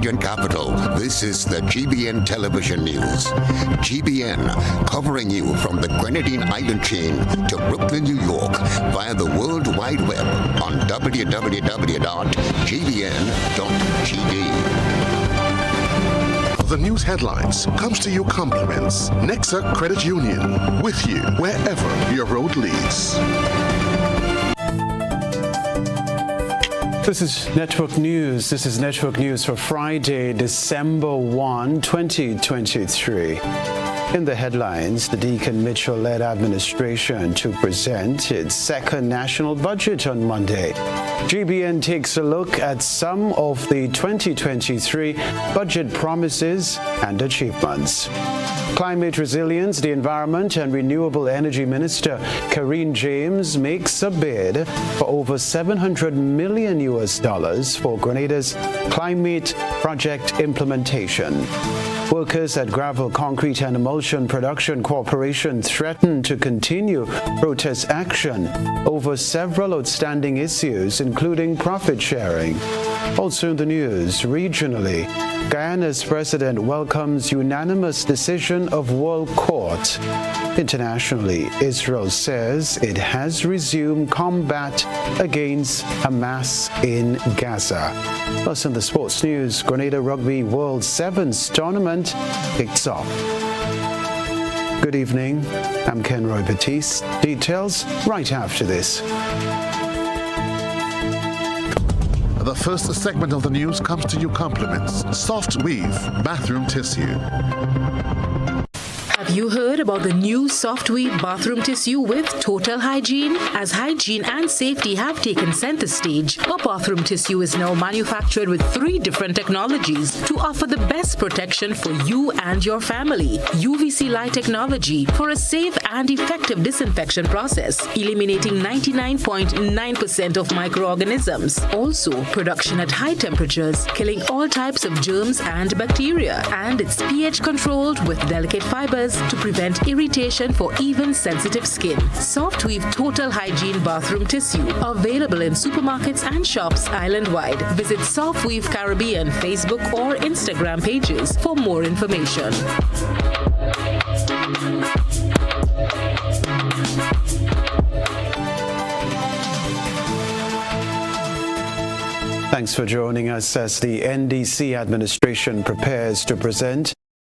region capital, this is the GBN Television News. GBN, covering you from the Grenadine Island chain to Brooklyn, New York, via the World Wide Web on www.gbn.gd. The news headlines comes to you compliments Nexa Credit Union, with you wherever your road leads. This is Network News. This is Network News for Friday, December 1, 2023. In the headlines, the Deacon Mitchell-led administration to present its second national budget on Monday. GBN takes a look at some of the 2023 budget promises and achievements. Climate resilience, the Environment and Renewable Energy Minister Karine James makes a bid for over $700 million for Grenada's climate project implementation. Workers at Gravel Concrete and Emulsion Production Corporation threaten to continue protest action over several outstanding issues, including profit sharing. Also in the news, regionally, Guyana's president welcomes unanimous decision of World Court. Internationally, Israel says it has resumed combat against Hamas in Gaza. Plus in the sports news, Grenada Rugby World Sevens tournament kicks off. Good evening, I'm Kenroy, Baptiste. Details right after this. The first segment of the news comes to you compliments Soft Weave Bathroom Tissue. Have you heard about the new Soft Weave bathroom tissue with total hygiene? As hygiene and safety have taken center stage, our bathroom tissue is now manufactured with 3 different technologies to offer the best protection for you and your family. UVC light technology for a safe and effective disinfection process, eliminating 99.9% of microorganisms. Also, production at high temperatures, killing all types of germs and bacteria. And it's pH controlled with delicate fibers to prevent irritation for even sensitive skin. Soft Weave Total Hygiene Bathroom Tissue, available in supermarkets and shops island-wide. Visit Soft Weave Caribbean Facebook or Instagram pages for more information. Thanks for joining us as the NDC administration prepares to present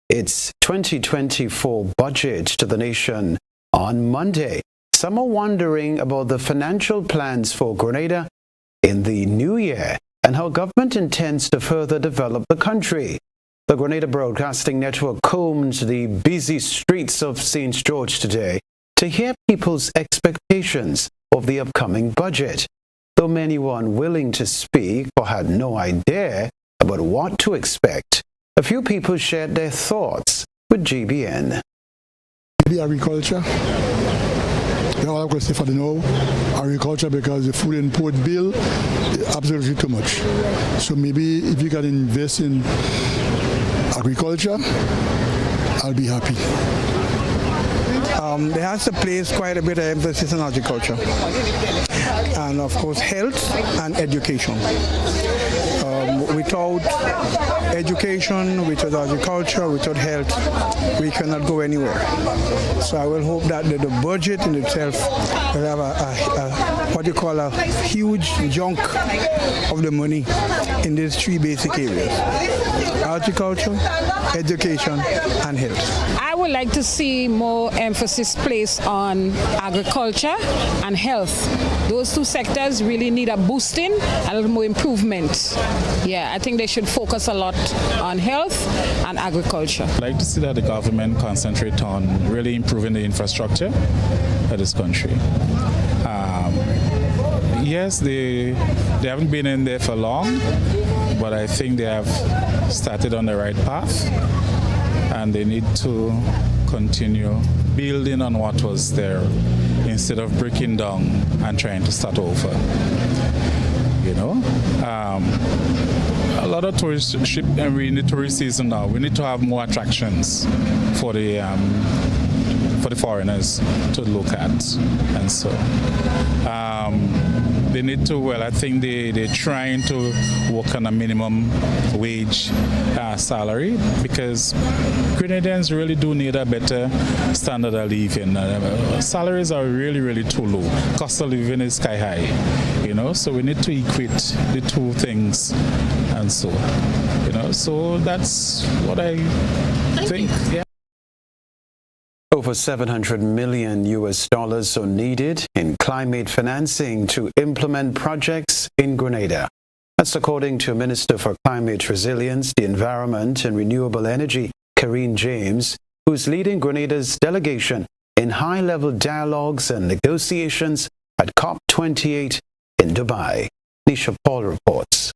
its 2024 budget to the nation on Monday. Some are wondering about the financial plans for Grenada in the new year and how government intends to further develop the country. The Grenada Broadcasting Network combed the busy streets of St. George today to hear people's expectations of the upcoming budget. Though many were unwilling to speak or had no idea about what to expect, a few people shared their thoughts with GBN. The agriculture. That's all I'm going to say for the now. Agriculture, because the food import bill is absolutely too much. So maybe if you can invest in agriculture, I'll be happy. There has to place quite a bit of emphasis on agriculture. And of course, health and education. Without education, without agriculture, without health, we cannot go anywhere. So I will hope that the budget in itself will have what you call a huge chunk of the money in these 3 basic areas: agriculture, education, and health. I would like to see more emphasis placed on agriculture and health. Those 2 sectors really need a boosting, a little more improvement. Yeah, I think they should focus a lot on health and agriculture. I'd like to see that the government concentrate on really improving the infrastructure of this country. Yes, they haven't been in there for long, but I think they have started on the right path, and they need to continue building on what was there instead of breaking down and trying to start over. You know, a lot of tourist ship, and we're in the tourist season now. We need to have more attractions for the foreigners to look at, and so they need to, well, I think they're trying to work on a minimum wage salary, because Grenadians really do need a better standard of living. Salaries are really, really too low. Cost of living is sky high, so we need to equate the two things, and so, so that's what I think. Yeah. Over $700 million are needed in climate financing to implement projects in Grenada. That's according to Minister for Climate Resilience, the Environment and Renewable Energy, Kenroy James, who's leading Grenada's delegation in high-level dialogues and negotiations at COP28 in Dubai. Nisha Paul reports.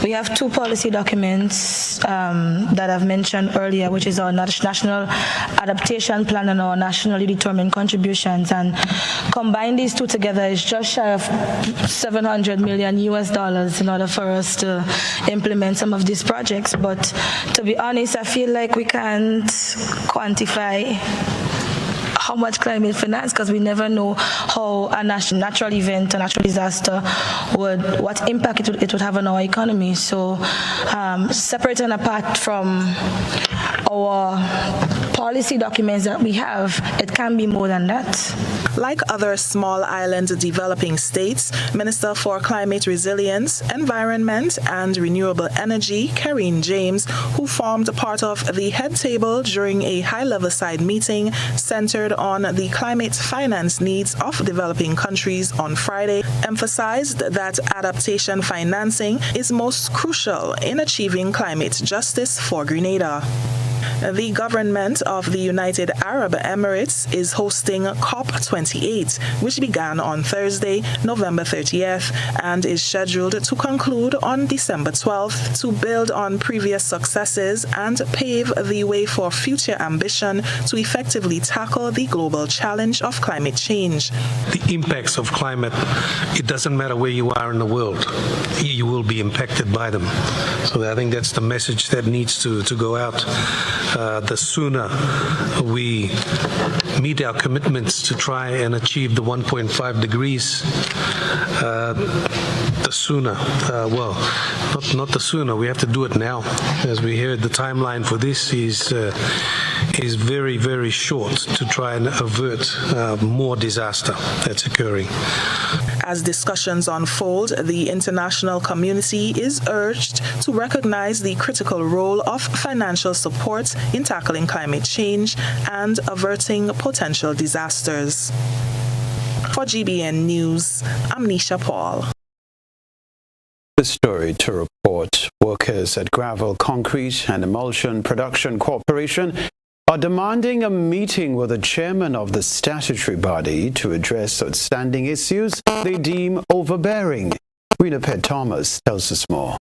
We have two policy documents that I've mentioned earlier, which is our National Adaptation Plan and our Nationally Determined Contributions. And combine these two together is just shy of $700 million in order for us to implement some of these projects. But to be honest, I feel like we can't quantify how much climate finance, because we never know how a natural event, a natural disaster, what impact it would have on our economy. So separate and apart from our policy documents that we have, it can be more than that. Like other small island developing states, Minister for Climate Resilience, Environment and Renewable Energy, Kenroy James, who formed part of the head table during a high-level side meeting centered on the climate finance needs of developing countries on Friday, emphasized that adaptation financing is most crucial in achieving climate justice for Grenada. The government of the United Arab Emirates is hosting COP28, which began on Thursday, November 30th, and is scheduled to conclude on December 12th to build on previous successes and pave the way for future ambition to effectively tackle the global challenge of climate change. The impacts of climate, it doesn't matter where you are in the world, you will be impacted by them. So I think that's the message that needs to go out. The sooner we meet our commitments to try and achieve the 1.5 degrees, the sooner, not the sooner, we have to do it now. As we heard, the timeline for this is very, very short to try and avert more disaster that's occurring. As discussions unfold, the international community is urged to recognize the critical role of financial support in tackling climate change and averting potential disasters. For GBN News, I'm Nisha Paul. The story to report: workers at Gravel Concrete and Emulsion Production Corporation are demanding a meeting with the chairman of the statutory body to address outstanding issues they deem overbearing. Rena Pett Thomas tells us more.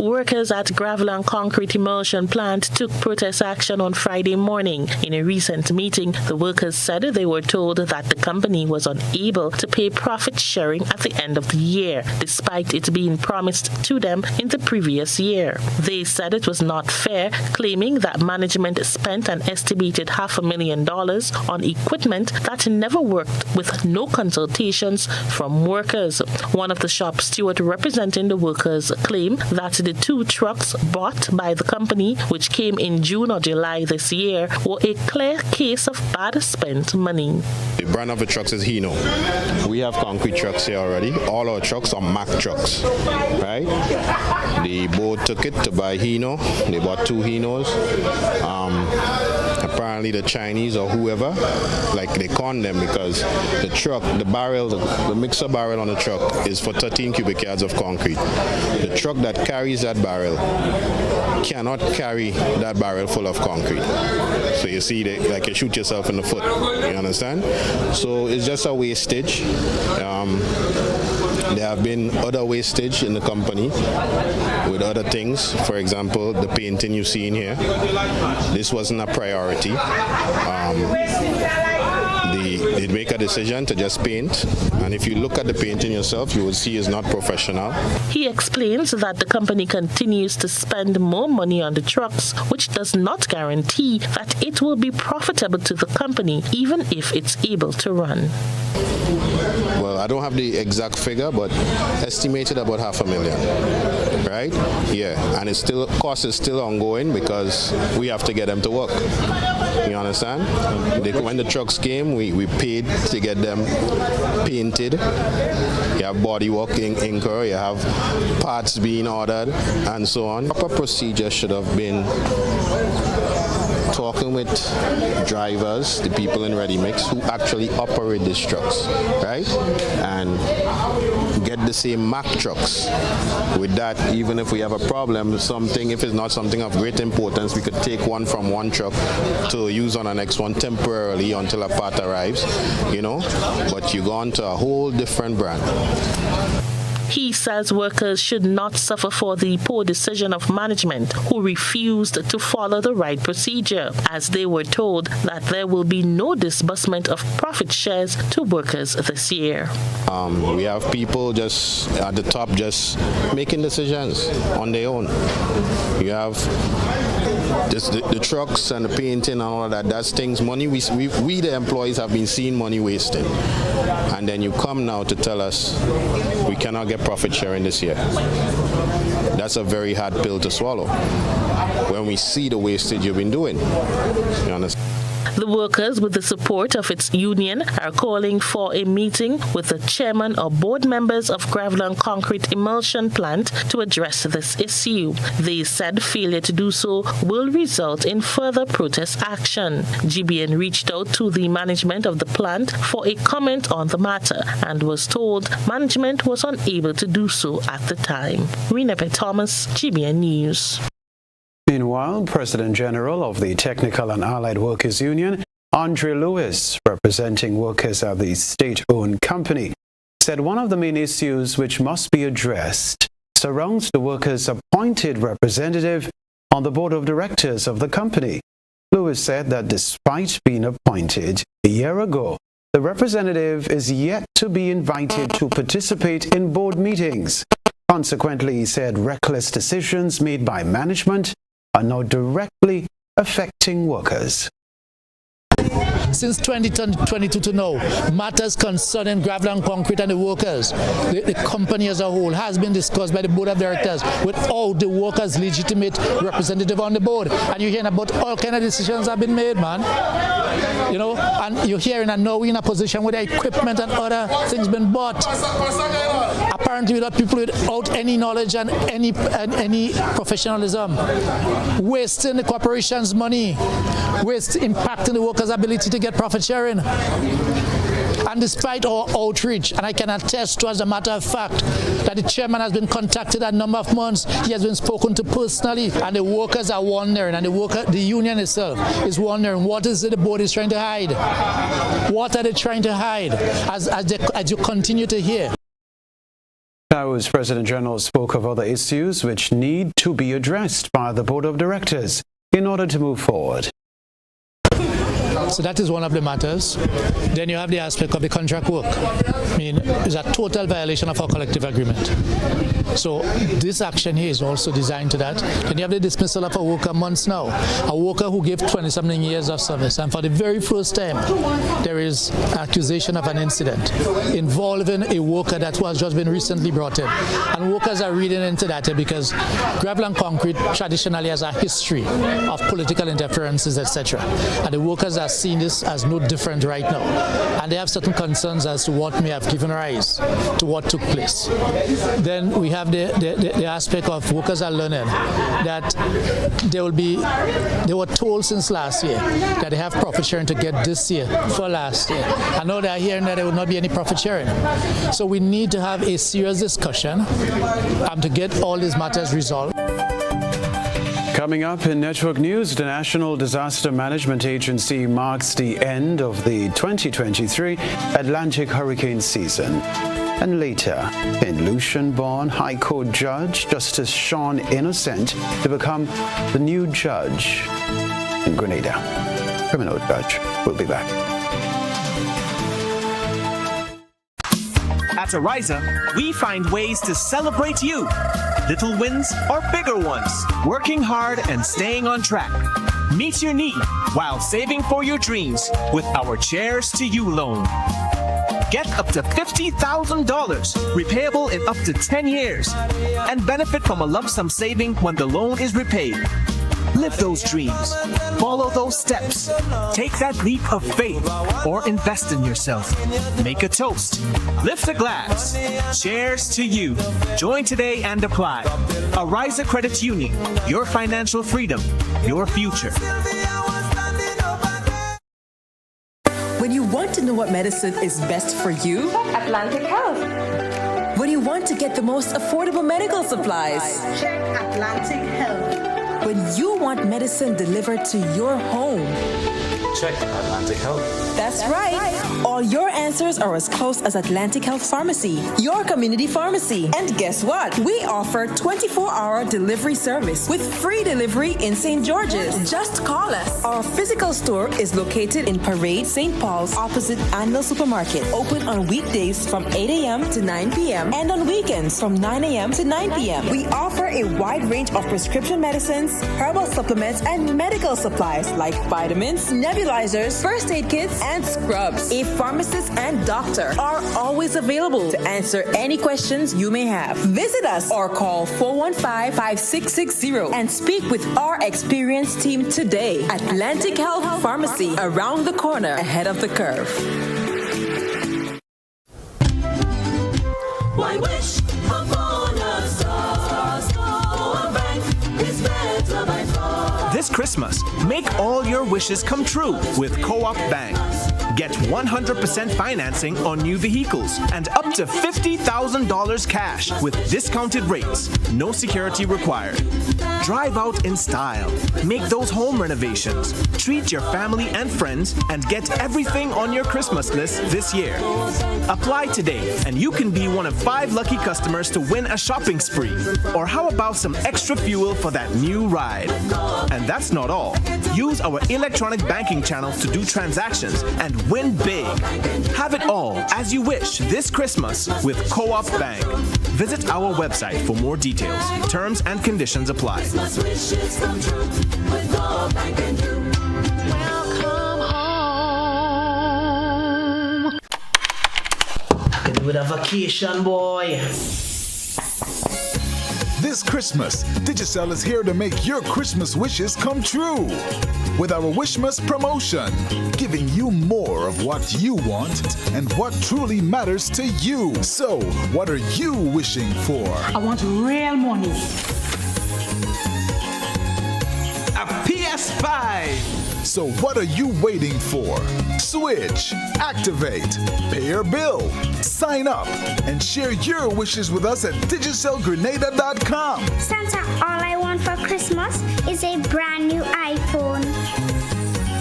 Workers at Gravel and Concrete Emulsion Plant took protest action on Friday morning. In a recent meeting, the workers said they were told that the company was unable to pay profit sharing at the end of the year, despite it being promised to them in the previous year. They said it was not fair, claiming that management spent an estimated $500,000 on equipment that never worked with no consultations from workers. One of the shop stewards representing the workers claimed that the two trucks bought by the company, which came in June or July this year, were a clear case of bad spent money. The brand of the trucks is Hino. We have concrete trucks here already. All our trucks are Mack trucks, right? The board took it to buy Hino. They bought two Hinos. Apparently the Chinese or whoever, like they con them because the truck, the barrel, the mixer barrel on the truck is for 13 cubic yards of concrete. The truck that carries that barrel cannot carry that barrel full of concrete. So you see, like you shoot yourself in the foot, you understand? So it's just a wastage. There have been other wastage in the company with other things. For example, the painting you see in here. This wasn't a priority. They make a decision to just paint, and if you look at the painting yourself, you will see it's not professional. He explains that the company continues to spend more money on the trucks, which does not guarantee that it will be profitable to the company, even if it's able to run. Well, well, I don't have the exact figure, but estimated about $500,000, right? Yeah, and it's still, cost is still ongoing because we have to get them to work. You understand? When the trucks came, we paid to get them painted. You have body work incur, you have parts being ordered, and so on. Proper procedure should have been talking with drivers, the people in ready mix who actually operate these trucks, right? And get the same Mack trucks. With that, even if we have a problem, something, if it's not something of great importance, we could take one from one truck to use on the next one temporarily until a part arrives, you know, but you go on to a whole different brand. He says workers should not suffer for the poor decision of management who refused to follow the right procedure, as they were told that there will be no disbursement of profit shares to workers this year. We have people just at the top just making decisions on their own. You have just the trucks and the painting and all of that, that's things, money we the employees have been seeing money wasting. And then you come now to tell us we cannot get profit sharing this year. That's a very hard pill to swallow when we see the wastage you've been doing. You understand? The workers, with the support of its union, are calling for a meeting with the chairman or board members of Gravel and Concrete Emulsion Plant to address this issue. They said failure to do so will result in further protest action. GBN reached out to the management of the plant for a comment on the matter and was told management was unable to do so at the time. Rena Thomas, GBN News. Meanwhile, President General of the Technical and Allied Workers Union, Andre Lewis, representing workers at the state-owned company, said one of the main issues which must be addressed surrounds the workers' appointed representative on the board of directors of the company. Lewis said that despite being appointed a year ago, the representative is yet to be invited to participate in board meetings. Consequently, he said reckless decisions made by management are now directly affecting workers. Since 2022 to now, matters concerning Gravel and Concrete and the workers, the company as a whole, has been discussed by the board of directors without the workers' legitimate representative on the board. And you're hearing about all kind of decisions have been made, man. You know, and you're hearing and now we're in a position where the equipment and other things been bought. Apparently without people without any knowledge and any professionalism, wasting the corporation's money, impacting the workers' ability to get profit sharing. And despite our outreach, and I can attest to as a matter of fact that the chairman has been contacted a number of months, he has been spoken to personally, and the workers are wondering, and the union itself is wondering, what is it the board is trying to hide? What are they trying to hide as you continue to hear? Now, as President General spoke of other issues which need to be addressed by the board of directors in order to move forward. So that is one of the matters. Then you have the aspect of the contract work. I mean, it's a total violation of our collective agreement. So this action here is also designed to that. Then you have the dismissal of a worker months now. A worker who gave 20-something years of service. And for the very first time, there is accusation of an incident involving a worker that was just been recently brought in. And workers are reading into that because Gravel and Concrete traditionally has a history of political interferences, etc. And the workers are seeing this as no different right now. And they have certain concerns as to what may have given rise to what took place. Then we have the aspect of workers are learning that they were told since last year that they have profit sharing to get this year for last year. I know they are hearing that there will not be any profit sharing. So we need to have a serious discussion to get all these matters resolved. Coming up in Network News, the National Disaster Management Agency marks the end of the 2023 Atlantic hurricane season. And later, St. Lucian-born High Court Judge Justice Sean Innocent to become the new judge in Grenada. Criminal judge. We'll be back. At Ariza, we find ways to celebrate you. Little wins or bigger ones. Working hard and staying on track. Meet your need while saving for your dreams with our Chairs to You loan. Get up to $50,000, repayable in up to 10 years, and benefit from a lump sum saving when the loan is repaid. Live those dreams. Follow those steps. Take that leap of faith or invest in yourself. Make a toast. Lift a glass. Cheers to you. Join today and apply. Arise Credit Union. Your financial freedom. Your future. When you want to know what medicine is best for you, check Atlantic Health. When you want to get the most affordable medical supplies, check Atlantic Health. When you want medicine delivered to your home, check Atlantic Health. That's right. All your answers are as close as Atlantic Health Pharmacy, your community pharmacy. And guess what? We offer 24-hour delivery service with free delivery in St. George's. Just call us. Our physical store is located in Parade, St. Paul's, opposite Anvil Supermarket. Open on weekdays from 8 a.m. to 9 p.m. and on weekends from 9 a.m. to 9 p.m. We offer a wide range of prescription medicines, herbal supplements, and medical supplies like vitamins, nebulizers, first aid kits, and scrubs. A pharmacist and doctor are always available to answer any questions you may have. Visit us or call 415-5660 and speak with our experienced team today. Atlantic Health Pharmacy, around the corner, ahead of the curve. Why wish upon a star? Bank is better by far. This Christmas, make all your wishes come true with Co-op Bank. Get 100% financing on new vehicles and up to $50,000 cash with discounted rates. No security required. Drive out in style. Make those home renovations. Treat your family and friends and get everything on your Christmas list this year. Apply today and you can be one of 5 lucky customers to win a shopping spree. Or how about some extra fuel for that new ride? And that's not all. Use our electronic banking channels to do transactions and win big. Have it all as you wish this Christmas with Co-op Bank. Visit our website for more details. Terms and conditions apply. I could do with a vacation, boy. This Christmas, Digicel is here to make your Christmas wishes come true. With our Wishmas promotion, giving you more of what you want and what truly matters to you. So, what are you wishing for? I want real money. A PS5! So what are you waiting for? Switch, activate, pay your bill, sign up, and share your wishes with us at DigicelGrenada.com. Santa, all I want for Christmas is a brand new iPhone.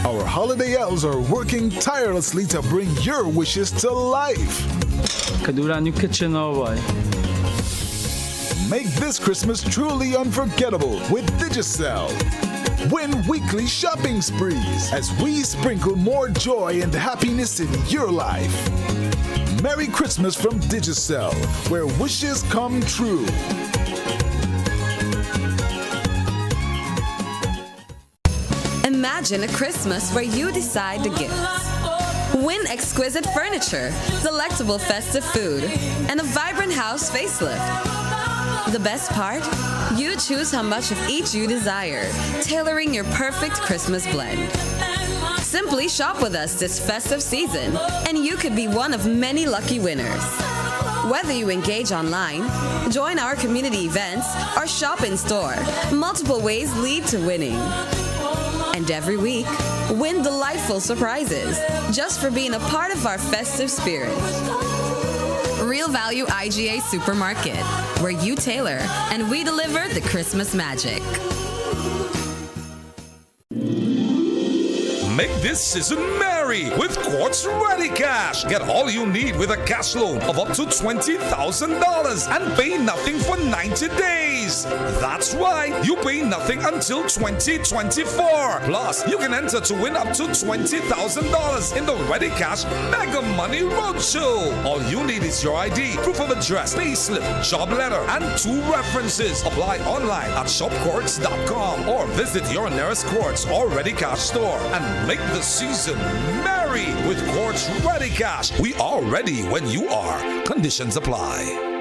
Our holiday elves are working tirelessly to bring your wishes to life. Could do that new kitchen now, boy. Make this Christmas truly unforgettable with Digicel. Win weekly shopping sprees as we sprinkle more joy and happiness in your life. Merry Christmas from Digicel, where wishes come true. Imagine a Christmas where you decide the gifts. Win exquisite furniture, delectable festive food, and a vibrant house facelift. The best part? You choose how much of each you desire, tailoring your perfect Christmas blend. Simply shop with us this festive season, and you could be one of many lucky winners. Whether you engage online, join our community events, or shop in store, multiple ways lead to winning. And every week, win delightful surprises just for being a part of our festive spirit. Real Value IGA Supermarket, where you tailor and we deliver the Christmas magic. Make this season merry with Quartz Ready Cash. Get all you need with a cash loan of up to $20,000 and pay nothing for 90 days. That's right, you pay nothing until 2024. Plus, you can enter to win up to $20,000 in the Ready Cash Mega Money Roadshow. All you need is your ID, proof of address, payslip, job letter, and 2 references. Apply online at shopquartz.com or visit your nearest Quartz or Ready Cash store and make the season merry with Quartz Ready Cash. We are ready when you are. Conditions apply.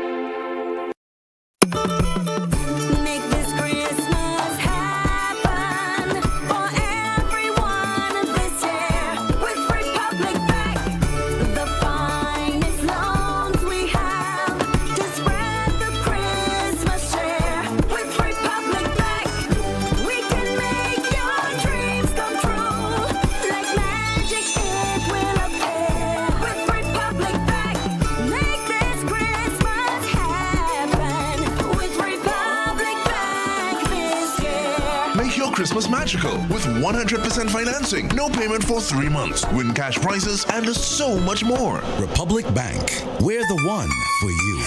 Christmas magical with 100% financing, no payment for 3 months, win cash prizes, and so much more. Republic Bank, we're the one for you.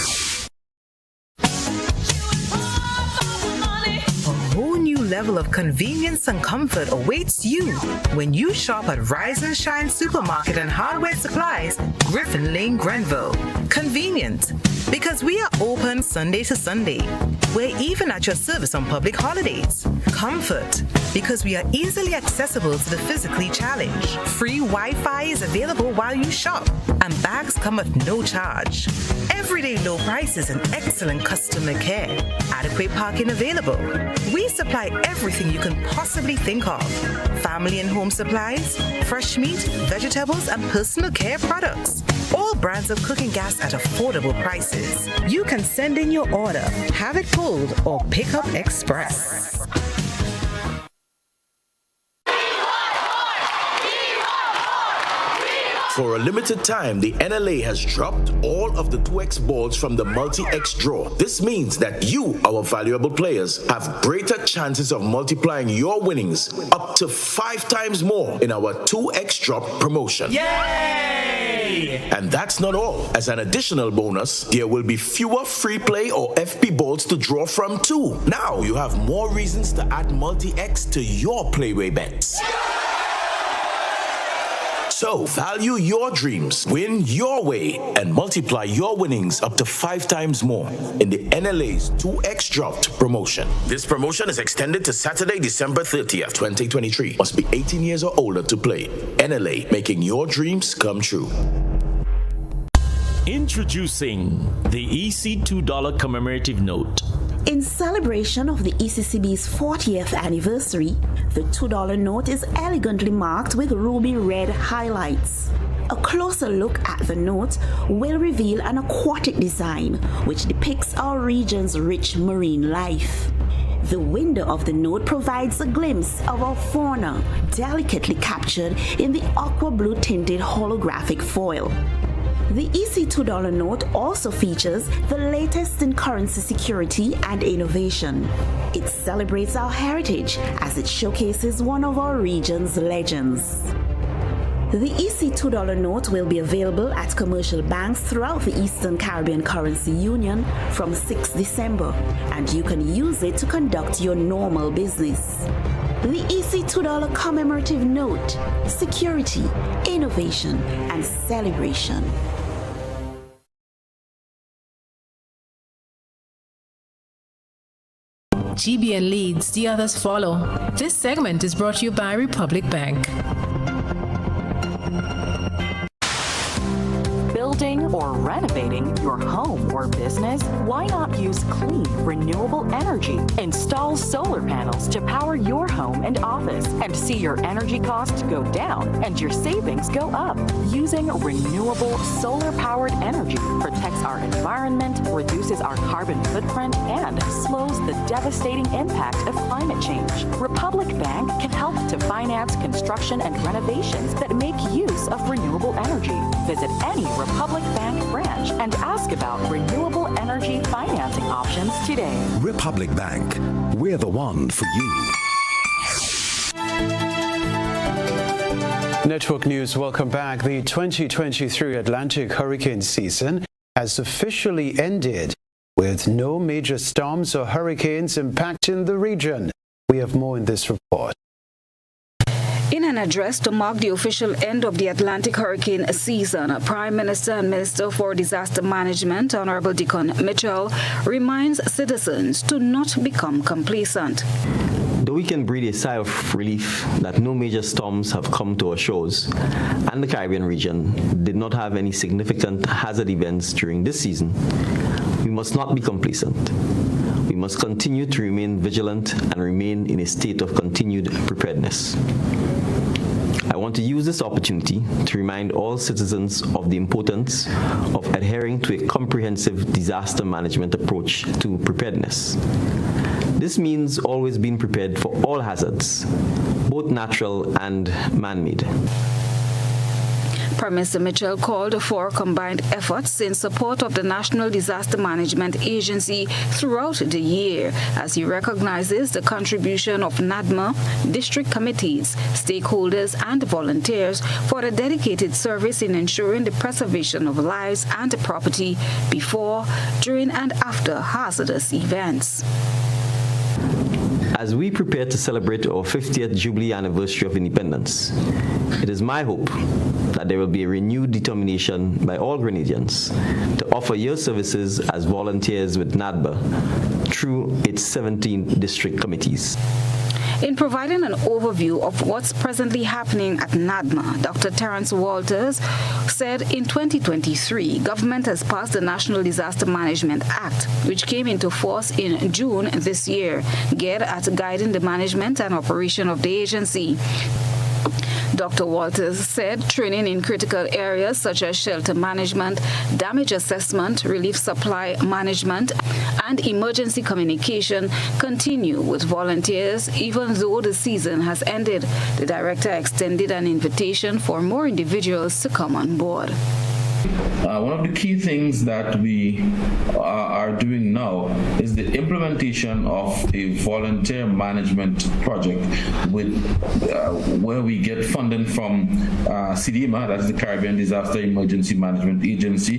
A whole new level of convenience and comfort awaits you when you shop at Rise and Shine Supermarket and Hardware Supplies, Griffin Lane, Grenville. Convenient, because we are open Sunday to Sunday. We're even at your service on public holidays. Comfort, because we are easily accessible to the physically challenged. Free Wi-Fi is available while you shop, and bags come at no charge. Everyday low prices and excellent customer care. Adequate parking available. We supply everything you can possibly think of. Family and home supplies, fresh meat, vegetables, and personal care products. All brands of cooking gas at affordable prices. You can send in your order, have it pulled, or pick up express. For a limited time, the NLA has dropped all of the 2X balls from the multi-X draw. This means that you, our valuable players, have greater chances of multiplying your winnings up to 5 times more in our 2X drop promotion. Yay! And that's not all. As an additional bonus, there will be fewer free play or FP balls to draw from too. Now you have more reasons to add multi-X to your playway bets. So, value your dreams, win your way, and multiply your winnings up to 5 times more in the NLA's 2X Dropped promotion. This promotion is extended to Saturday, December 30th, 2023. Must be 18 years or older to play. NLA, making your dreams come true. Introducing the EC $2 commemorative note. In celebration of the ECCB's 40th anniversary, the $2 note is elegantly marked with ruby red highlights. A closer look at the note will reveal an aquatic design which depicts our region's rich marine life. The window of the note provides a glimpse of our fauna, delicately captured in the aqua blue tinted holographic foil. The EC $2 note also features the latest in currency security and innovation. It celebrates our heritage as it showcases one of our region's legends. The EC $2 note will be available at commercial banks throughout the Eastern Caribbean Currency Union from 6 December, and you can use it to conduct your normal business. The EC $2 commemorative note, security, innovation, and celebration. GBN leads, the others follow. This segment is brought to you by Republic Bank. Building or renovating your home or business? Why not use clean, renewable energy? Install solar panels to power your home and office and see your energy costs go down and your savings go up. Using renewable solar-powered energy protects our environment, reduces our carbon footprint, and slows the devastating impact of climate change. Republic Bank can help to finance construction and renovations that make use of renewable energy. Visit any Republic Bank branch and ask about renewable energy financing options today. Republic Bank, we're the one for you. Network News, welcome back. The 2023 Atlantic hurricane season has officially ended with no major storms or hurricanes impacting the region. We have more in this report. In an address to mark the official end of the Atlantic hurricane season, Prime Minister and Minister for Disaster Management, Honorable Deacon Mitchell, reminds citizens to not become complacent. Though we can breathe a sigh of relief that no major storms have come to our shores, and the Caribbean region did not have any significant hazard events during this season, we must not be complacent. We must continue to remain vigilant and remain in a state of continued preparedness. I want to use this opportunity to remind all citizens of the importance of adhering to a comprehensive disaster management approach to preparedness. This means always being prepared for all hazards, both natural and man-made. Prime Minister Mitchell called for combined efforts in support of the National Disaster Management Agency throughout the year, as he recognizes the contribution of NADMA, district committees, stakeholders, and volunteers for a dedicated service in ensuring the preservation of lives and property before, during, and after hazardous events. As we prepare to celebrate our 50th Jubilee anniversary of independence, it is my hope that there will be a renewed determination by all Grenadians to offer your services as volunteers with NADBA through its 17 district committees. In providing an overview of what's presently happening at NADMA, Dr. Terence Walters said in 2023, government has passed the National Disaster Management Act, which came into force in June this year, geared at guiding the management and operation of the agency. Dr. Walters said training in critical areas such as shelter management, damage assessment, relief supply management, and emergency communication continue with volunteers even though the season has ended. The director extended an invitation for more individuals to come on board. One of the key things that we are doing now is the implementation of a volunteer management project with where we get funding from CDMA, that's the Caribbean Disaster Emergency Management Agency,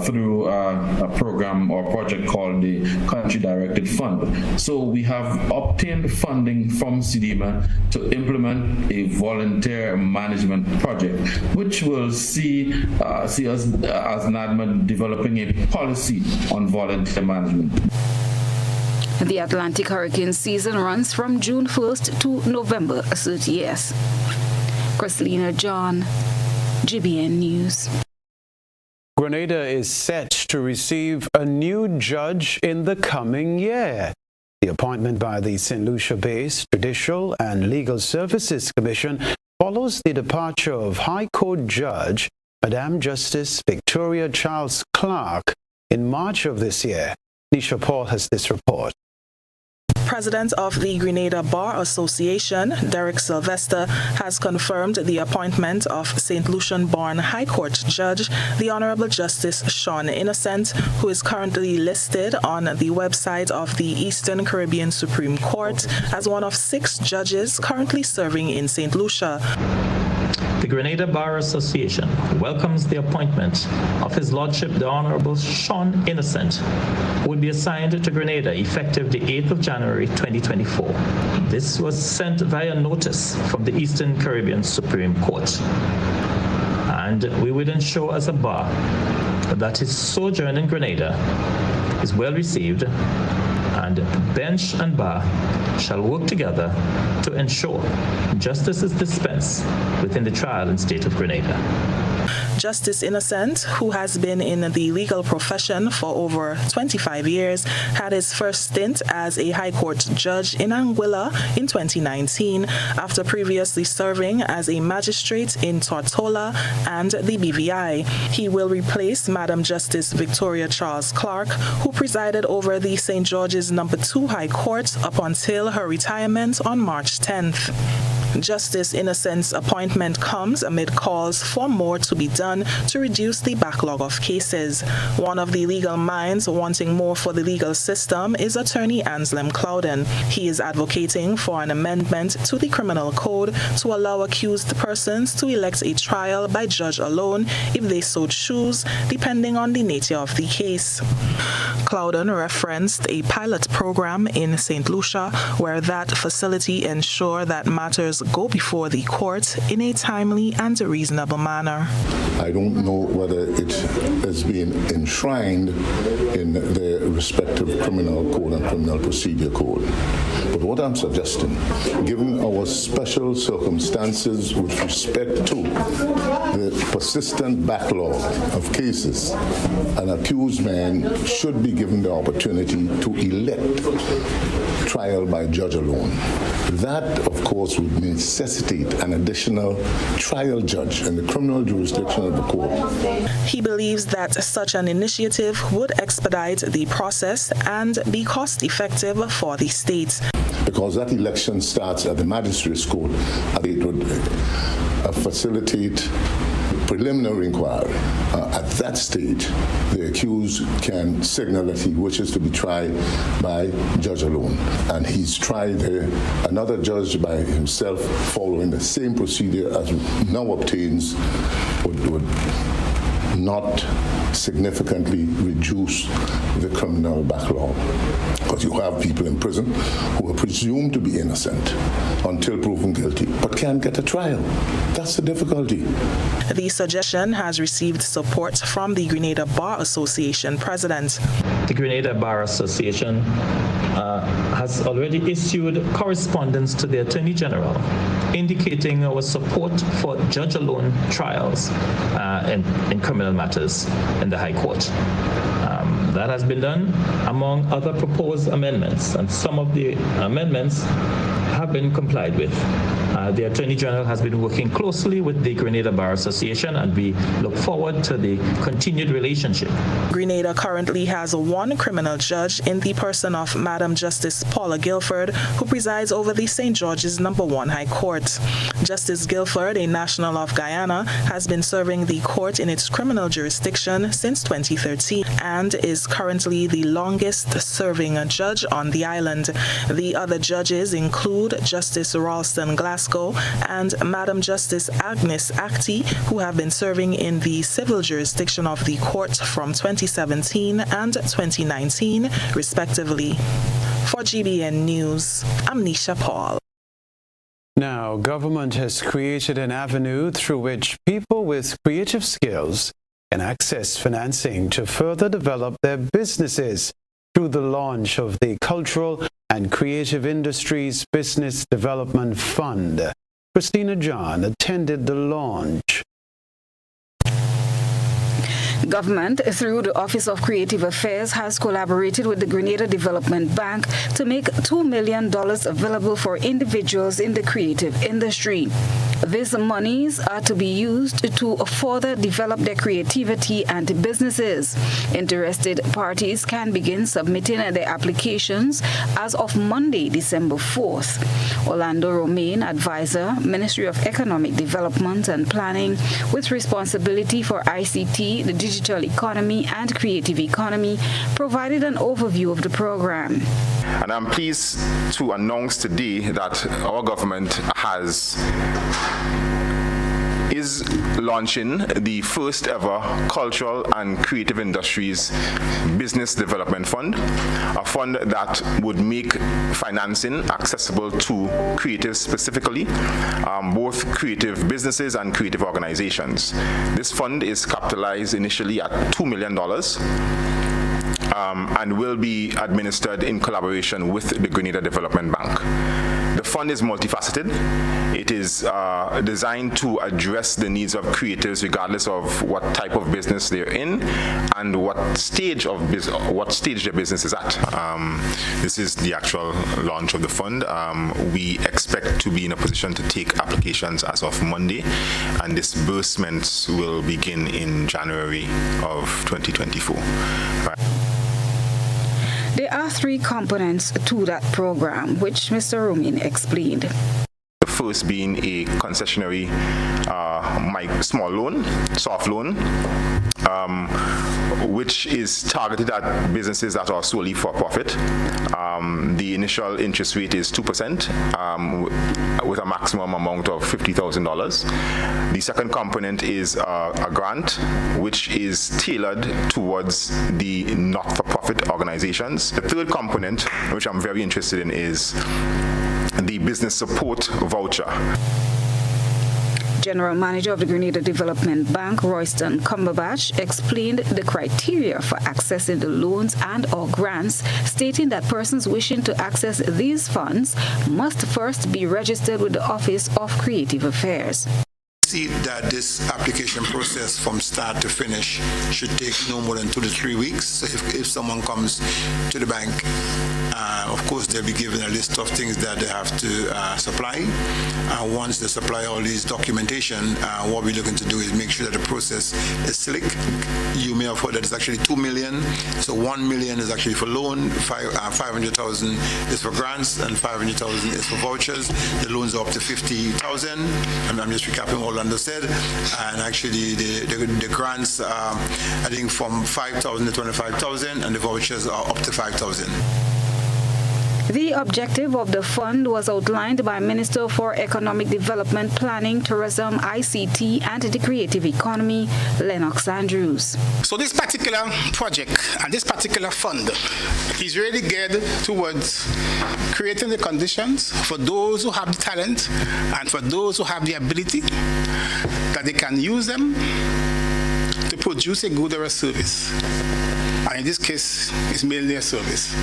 through a program or project called the Country Directed Fund. So we have obtained funding from CDMA to implement a volunteer management project, which will see us as NADMA developing a policy on volunteer management. The Atlantic hurricane season runs from June 1st to November 30th. Christina John, GBN News. Grenada is set to receive a new judge in the coming year. The appointment by the St. Lucia-based Judicial and Legal Services Commission follows the departure of High Court Judge Madam Justice Victoria Charles Clark in March of this year. Nisha Paul has this report. President of the Grenada Bar Association, Derek Sylvester, has confirmed the appointment of St. Lucian-born High Court Judge, the Honorable Justice Sean Innocent, who is currently listed on the website of the Eastern Caribbean Supreme Court as one of 6 judges currently serving in St. Lucia. The Grenada Bar Association welcomes the appointment of His Lordship the Honorable Sean Innocent, who will be assigned to Grenada effective the 8th of January 2024. This was sent via notice from the Eastern Caribbean Supreme Court. And we would ensure as a bar that his sojourn in Grenada is well received, and bench and bar shall work together to ensure justice is dispensed within the trial and state of Grenada. Justice Innocent, who has been in the legal profession for over 25 years, had his first stint as a High Court judge in Anguilla in 2019, after previously serving as a magistrate in Tortola and the BVI. He will replace Madam Justice Victoria Charles Clark, who presided over the St. George's No. 2 High Court up until her retirement on March 10th. Justice Innocent's appointment comes amid calls for more to be done to reduce the backlog of cases. One of the legal minds wanting more for the legal system is attorney Anselm Clouden. He is advocating for an amendment to the criminal code to allow accused persons to elect a trial by judge alone if they so choose, depending on the nature of the case. Clouden referenced a pilot program in St. Lucia where that facility ensured that matters go before the court in a timely and reasonable manner. I don't know whether it is being enshrined in the respective criminal code and criminal procedure code. But what I'm suggesting, given our special circumstances with respect to the persistent backlog of cases, an accused man should be given the opportunity to elect trial by judge alone. That, of course, would necessitate an additional trial judge in the criminal jurisdiction of the court. He believes that such an initiative would expedite the process and be cost-effective for the state. Because that election starts at the magistrate's court, and it would facilitate preliminary inquiry. At that stage, the accused can signal that he wishes to be tried by judge alone. And he's tried another judge by himself following the same procedure as now obtains would not significantly reduce the criminal backlog. Because you have people in prison who are presumed to be innocent until proven guilty, but can't get a trial. That's the difficulty. The suggestion has received support from the Grenada Bar Association president. The Grenada Bar Association has already issued correspondence to the Attorney General indicating our support for judge-alone trials in criminal matters in the High Court. That has been done among other proposed amendments, and some of the amendments have been complied with. The Attorney General has been working closely with the Grenada Bar Association, and we look forward to the continued relationship. Grenada currently has one criminal judge in the person of Madam Justice Paula Guilford, who presides over the St. George's No. 1 High Court. Justice Guilford, a national of Guyana, has been serving the court in its criminal jurisdiction since 2013 and is currently the longest-serving judge on the island. The other judges include Justice Ralston Glasgow and Madam Justice Agnes Acti, who have been serving in the civil jurisdiction of the court from 2017 and 2019, respectively. For GBN News, I'm Nisha Paul. Now, government has created an avenue through which people with creative skills can access financing to further develop their businesses through the launch of the Cultural and Creative Industries Business Development Fund. Christina John attended the launch. Government, through the Office of Creative Affairs, has collaborated with the Grenada Development Bank to make $2 million available for individuals in the creative industry. These monies are to be used to further develop their creativity and businesses. Interested parties can begin submitting their applications as of Monday, December 4th. Orlando Romaine, advisor, Ministry of Economic Development and Planning, with responsibility for ICT, the digital economy and creative economy, provided an overview of the program. And I'm pleased to announce today that our government is launching the first ever Cultural and Creative Industries Business Development Fund, a fund that would make financing accessible to creatives specifically, both creative businesses and creative organizations. This fund is capitalized initially at $2 million. And will be administered in collaboration with the Grenada Development Bank. The fund is multifaceted. It is designed to address the needs of creators regardless of what type of business they're in and what stage their business is at. This is the actual launch of the fund. We expect to be in a position to take applications as of Monday, and disbursements will begin in January of 2024. There are 3 components to that program, which Mr. Romaine explained. The first being a concessionary small loan, soft loan, which is targeted at businesses that are solely for profit. The initial interest rate is 2% with a maximum amount of $50,000. The second component is a grant, which is tailored towards the not-for-profit organizations. The third component, which I'm very interested in, is the business support voucher. General Manager of the Grenada Development Bank, Royston Cumberbatch, explained the criteria for accessing the loans and/or grants, stating that persons wishing to access these funds must first be registered with the Office of Creative Affairs. See that this application process from start to finish should take no more than 2 to 3 weeks. So if someone comes to the bank, of course they'll be given a list of things that they have to supply. Once they supply all these documentation, what we're looking to do is make sure that the process is slick. You may have heard that it's actually 2 million. So 1 million is actually for loan, 500,000 is for grants, and 500,000 is for vouchers. The loans are up to 50,000. And I'm just recapping all under said, and actually the grants are, I think, from 5,000 to 25,000, and the vouchers are up to 5,000. The objective of the fund was outlined by Minister for Economic Development, Planning, Tourism, ICT, and the Creative Economy, Lennox Andrews. So this particular project and this particular fund is really geared towards creating the conditions for those who have the talent and for those who have the ability that they can use them to produce a good or a service. And in this case, it's mainly a service,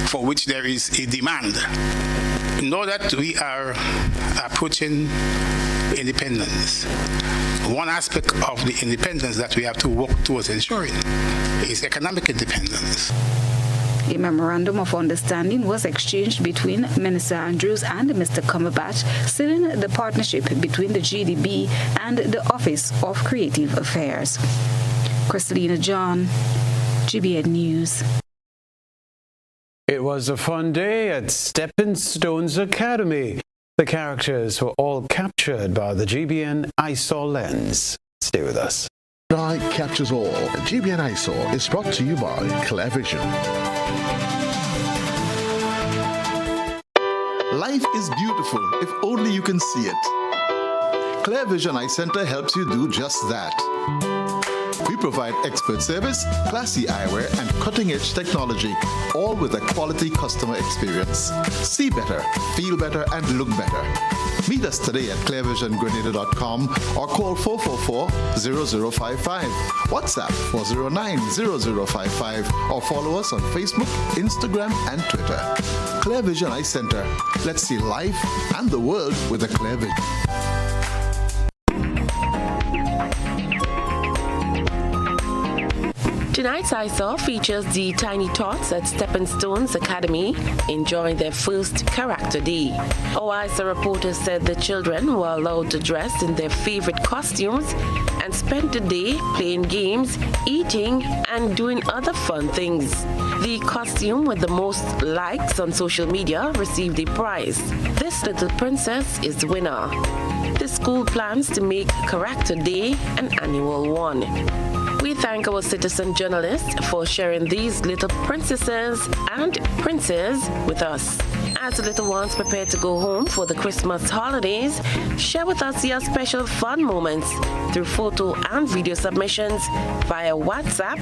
for which there is a demand. We know that we are approaching independence. One aspect of the independence that we have to work towards ensuring is economic independence. A memorandum of understanding was exchanged between Minister Andrews and Mr. Cumberbatch, sealing the partnership between the GDB and the Office of Creative Affairs. Kristalina John, GBN News. It was a fun day at Stepping Stones Academy. The characters were all captured by the GBN eyesore lens. Stay with us. Eye captures all. GBN eyesore is brought to you by ClearVision. Life is beautiful if only you can see it. ClearVision Eye Center helps you do just that. We provide expert service, classy eyewear, and cutting-edge technology, all with a quality customer experience. See better, feel better, and look better. Meet us today at clearvisiongrenada.com or call 444-0055, WhatsApp 409-0055, or follow us on Facebook, Instagram, and Twitter. ClearVision Eye Center. Let's see life and the world with a clear vision. Tonight's eyesore features the Tiny Tots at Stepping Stones Academy enjoying their first character day. Our eyesore reporters said the children were allowed to dress in their favorite costumes and spend the day playing games, eating, and doing other fun things. The costume with the most likes on social media received a prize. This little princess is the winner. The school plans to make Character Day an annual one. We thank our citizen journalists for sharing these little princesses and princes with us. As the little ones prepare to go home for the Christmas holidays, share with us your special fun moments through photo and video submissions via WhatsApp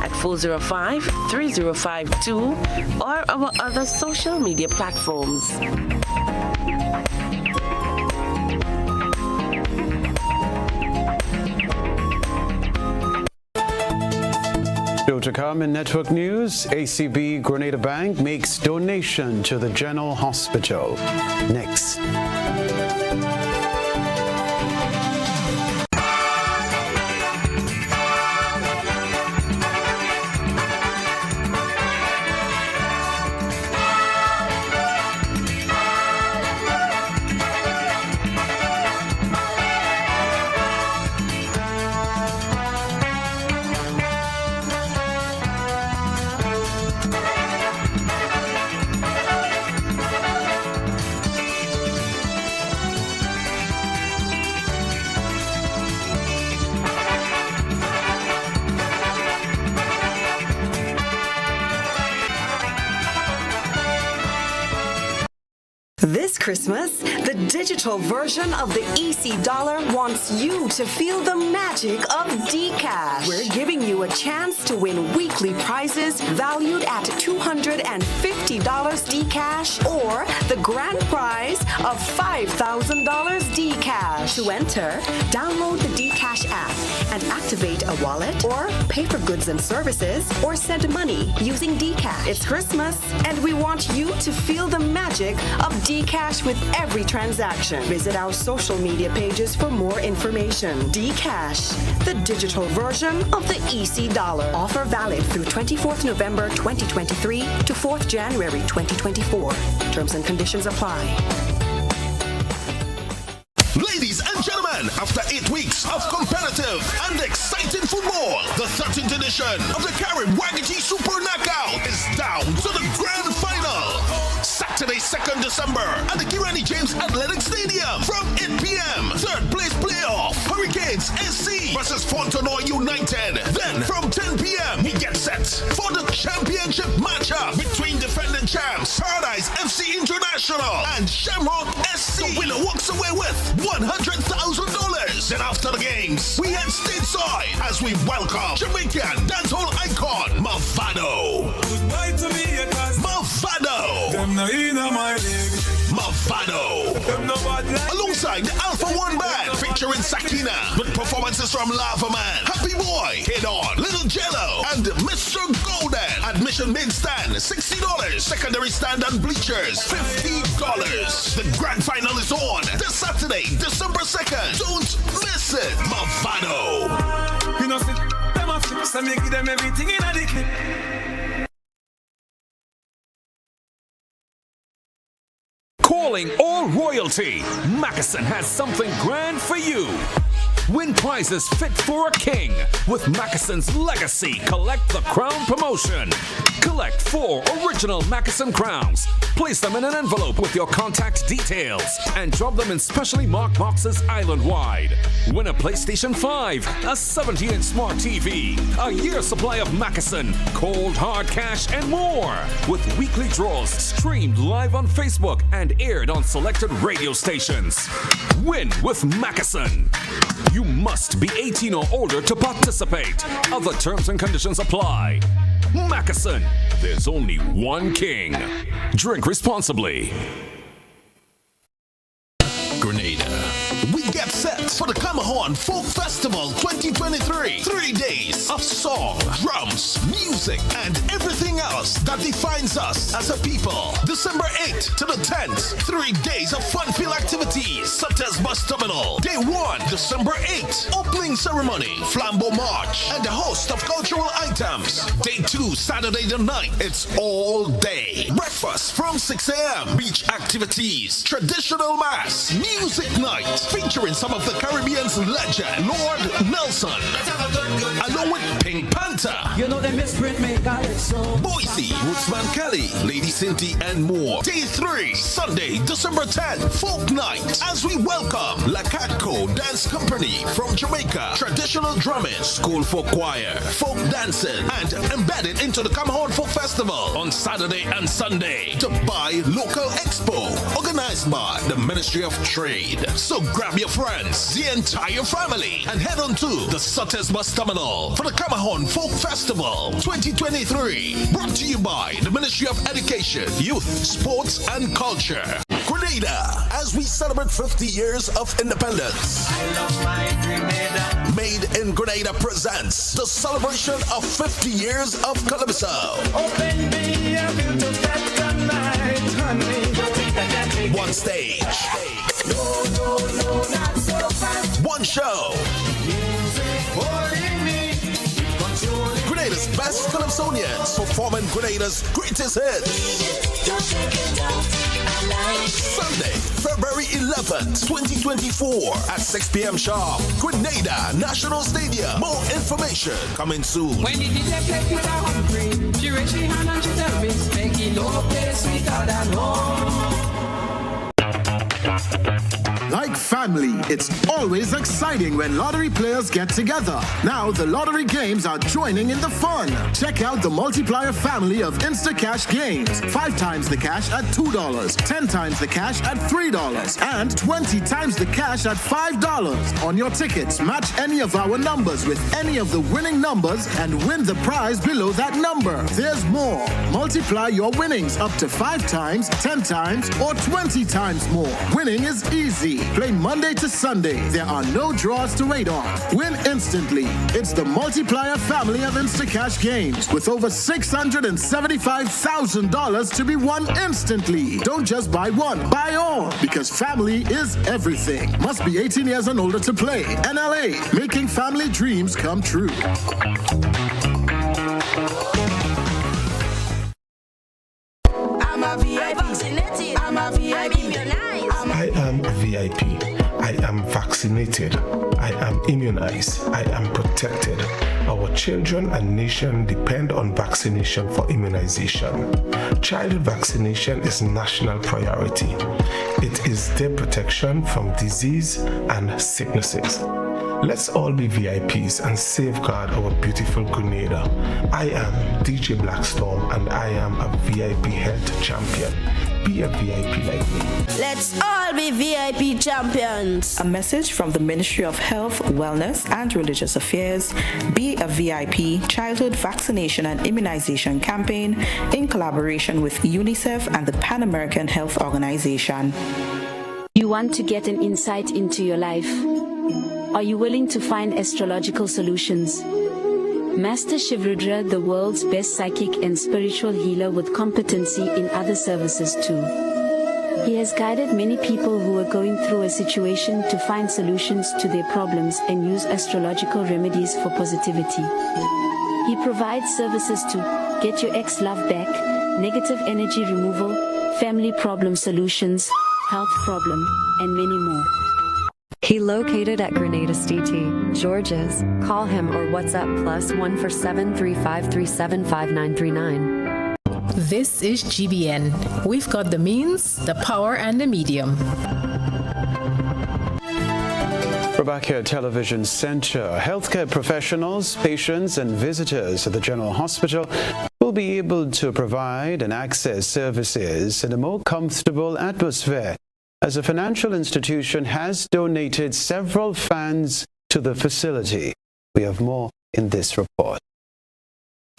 at 405-3052 or our other social media platforms. Still to come in Network News, ACB Grenada Bank makes donation to the General Hospital. Next. Christmas, the digital version of the EC dollar wants you to feel the magic of Dcash. We're giving you a chance to win weekly prizes valued at $250 Dcash or the grand prize of $5,000 Dcash. To enter, download the Dcash app and activate a wallet or pay for goods and services or send money using Dcash. It's Christmas and we want you to feel the magic of Dcash with every transaction. Visit our social media pages for more information. Dcash, the digital version of the EC dollar. Offer valid through 24th November 2023 to 4th January 2024. Terms and conditions apply. Ladies and gentlemen, after 8 weeks of competitive and exciting football, the 13th edition of the Carib Wagiti Super Knockout is down to the grand final. Saturday, 2nd December at the Kirani James Athletic Stadium from 8 p.m. Third place playoff, Hurricanes SC versus Fontenoy United. Then from 10 p.m. we get set for the championship matchup between defending champs Paradise FC International and Shamrock SC. The winner walks away with $100,000. Then after the games, we head stateside as we welcome Jamaican dancehall icon Mavado. Goodbye to me, Mavado. Mavado. Alongside the Alpha One Band featuring Sakina with performances from Lava Man, Happy Boy, Head On, Little Jello, and Mr. Golden. Admission main stand $60, secondary stand and bleachers $50. The grand final is on this Saturday, December 2nd. Don't miss it. Mavado. You know, them a fix and make them everything in the clip. Calling all royalty, Mackeson has something grand for you. Win prizes fit for a king with Mackeson's Legacy Collect the Crown promotion. Collect 4 original Mackeson crowns. Place them in an envelope with your contact details and drop them in specially marked boxes island-wide. Win a PlayStation 5, a 70-inch smart TV, a year's supply of Mackeson, cold hard cash, and more. With weekly draws streamed live on Facebook and aired on selected radio stations. Win with Mackeson. You must be 18 or older to participate. Other terms and conditions apply. Mackeson, there's only one king. Drink responsibly. Grenada. We get set for the Camahorn Folk Festival 2023. 3 days of song, drums, music, and everything else that defines us as a people. December 8th to the 10th, 3 days of fun-filled activities such as Bus Terminal. Day 1, December 8th, opening ceremony, Flambeau March, and a host of cultural items. Day 2, Saturday the 9th, it's all day. Breakfast from 6 a.m., beach activities, traditional mass, music night, featuring some of the Caribbean's legend, Lord Nelson, along with Pink Panther, you know they misprint me, Boise, Rootsman Kelly, Lady Cinti, and more. Day 3, Sunday, December 10th, Folk Night, as we welcome Lacatco Dance Company from Jamaica, traditional drumming, school folk choir, folk dancing, and embedded into the Camahorn Folk Festival on Saturday and Sunday. To buy local expo, organized by the Ministry of Trade. So grab your friends, the entire family, and head on to the Sutters Bus Terminal for the Camahorn Folk Festival 2023. Brought to you by the Ministry of Education, Youth, Sports, and Culture. Grenada, as we celebrate 50 years of independence. I love my Grenada. Made in Grenada presents the celebration of 50 years of Calypso. Open me up into that night, honey. One stage. No, not so fast. One show. Grenada's best Calypsonians performing Grenada's greatest hits. Sunday, February 11th, 2024 at 6 p.m. sharp. Grenada National Stadium. More information coming soon. When the DJ played with her hungry, she raised her hand and she tell me, make it no place sweeter than home. Like fire. family. It's always exciting when lottery players get together. Now the lottery games are joining in the fun. Check out the multiplier family of Instacash games. 5 times the cash at $2, 10 times the cash at $3, and 20 times the cash at $5. On your tickets, match any of our numbers with any of the winning numbers and win the prize below that number. There's more. Multiply your winnings up to 5 times, 10 times, or 20 times more. Winning is easy. Play Monday to Sunday. There are no draws to wait on. Win instantly. It's the multiplier family of Instacash games with over $675,000 to be won instantly. Don't just buy one, buy all, because family is everything. Must be 18 years and older to play. NLA, making family dreams come true. I'm a VIP. I'm a VIP. I am a VIP. I am vaccinated. I am immunized. I am protected. Our children and nation depend on vaccination for immunization. Childhood vaccination is national priority. It is their protection from disease and sicknesses. Let's all be VIPs and safeguard our beautiful Grenada. I am DJ Blackstorm and I am a VIP health champion. Be a VIP like me. Let's all be VIP champions. A message from the Ministry of Health, Wellness and Religious Affairs. Be a VIP Childhood Vaccination and Immunization Campaign in collaboration with UNICEF and the Pan American Health Organization. You want to get an insight into your life? Are you willing to find astrological solutions? Master Shivrudra, the world's best psychic and spiritual healer with competency in other services too. He has guided many people who are going through a situation to find solutions to their problems and use astrological remedies for positivity. He provides services to get your ex-love back, negative energy removal, family problem solutions, health problem, and many more. He located at Grenada STT, George's. Call him or WhatsApp +1 for 735375939. This is GBN. We've got the means, the power, and the medium. We're back here at Television Center. Healthcare professionals, patients, and visitors at the General Hospital will be able to provide and access services in a more comfortable atmosphere, as a financial institution has donated several funds to the facility. We have more in this report.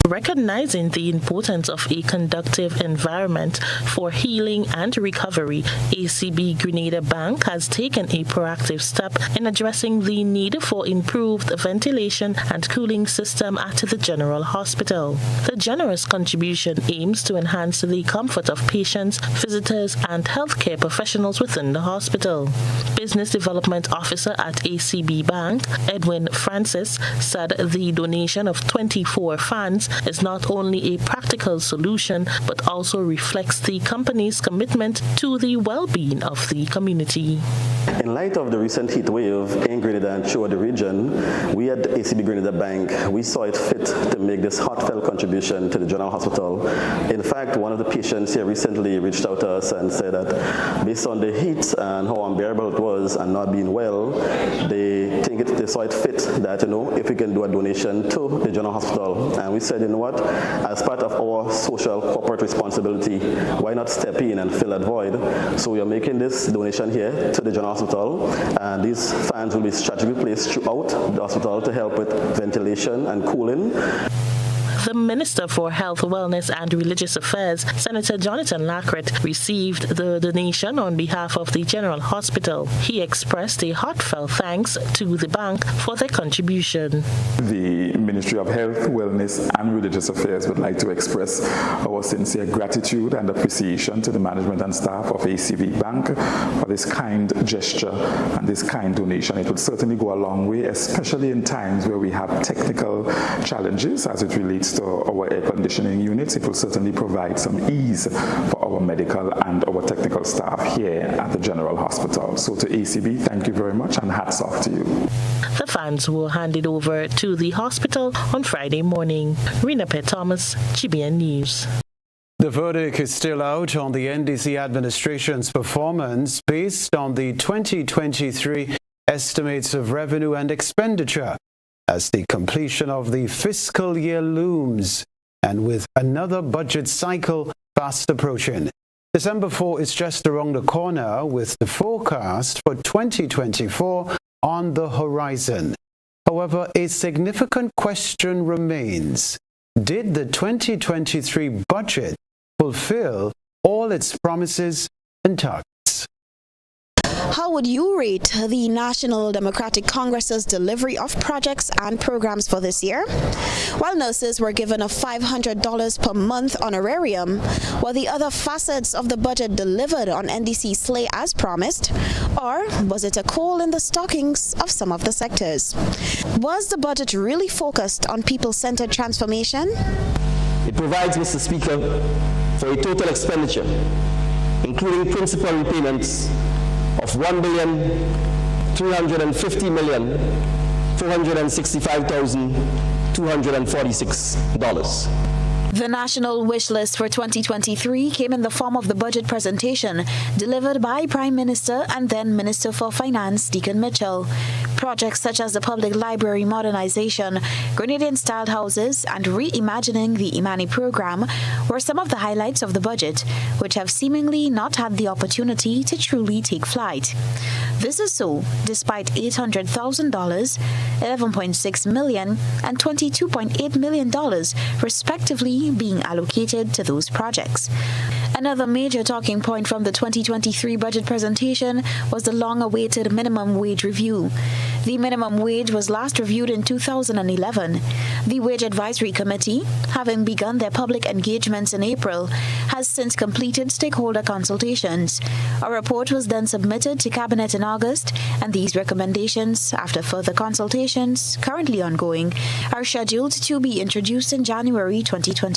Recognizing the importance of a conducive environment for healing and recovery, ACB Grenada Bank has taken a proactive step in addressing the need for improved ventilation and cooling system at the General Hospital. The generous contribution aims to enhance the comfort of patients, visitors, and healthcare professionals within the hospital. Business Development Officer at ACB Bank, Edwin Francis, said the donation of 24 fans is not only a practical solution but also reflects the company's commitment to the well-being of the community. In light of the recent heat wave in Grenada and throughout the region, we at ACB Grenada Bank, we saw it fit to make this heartfelt contribution to the General Hospital. In fact, one of the patients here recently reached out to us and said that based on the heat and how unbearable it was and not being well, they saw it fit that, if we can do a donation to the General Hospital. And we said, what? As part of our social corporate responsibility, why not step in and fill that void? So we are making this donation here to the General Hospital, and these fans will be strategically placed throughout the hospital to help with ventilation and cooling. The Minister for Health, Wellness and Religious Affairs, Senator Jonathan Lacret, received the donation on behalf of the General Hospital. He expressed a heartfelt thanks to the bank for their contribution. The Ministry of Health, Wellness and Religious Affairs would like to express our sincere gratitude and appreciation to the management and staff of ACB Bank for this kind gesture and this kind donation. It would certainly go a long way, especially in times where we have technical challenges as it relates to our air conditioning units. It will certainly provide some ease for our medical and our technical staff here at the General Hospital. So to ACB, thank you very much and hats off to you. The funds were handed over to the hospital on Friday morning. Rena P. Thomas, GBN News. The verdict is still out on the NDC administration's performance based on the 2023 estimates of revenue and expenditure as the completion of the fiscal year looms and with another budget cycle fast approaching. December 4 is just around the corner with the forecast for 2024 on the horizon. However, a significant question remains. Did the 2023 budget fulfill all its promises and targets? How would you rate the National Democratic Congress's delivery of projects and programs for this year? While nurses were given a $500 per month honorarium, were the other facets of the budget delivered on NDC slate as promised? Or was it a coal in the stockings of some of the sectors? Was the budget really focused on people-centered transformation? It provides, Mr. Speaker, for a total expenditure, including principal repayments, of $1,350,465,246. The national wish list for 2023 came in the form of the budget presentation delivered by Prime Minister and then Minister for Finance, Deacon Mitchell. Projects such as the public library modernization, Grenadian-styled houses, and reimagining the Imani program were some of the highlights of the budget, which have seemingly not had the opportunity to truly take flight. This is so despite $800,000, $11.6 million, and $22.8 million, respectively, being allocated to those projects. Another major talking point from the 2023 budget presentation was the long-awaited minimum wage review. The minimum wage was last reviewed in 2011. The Wage Advisory Committee, having begun their public engagements in April, has since completed stakeholder consultations. A report was then submitted to Cabinet in August, and these recommendations, after further consultations, currently ongoing, are scheduled to be introduced in January 2024.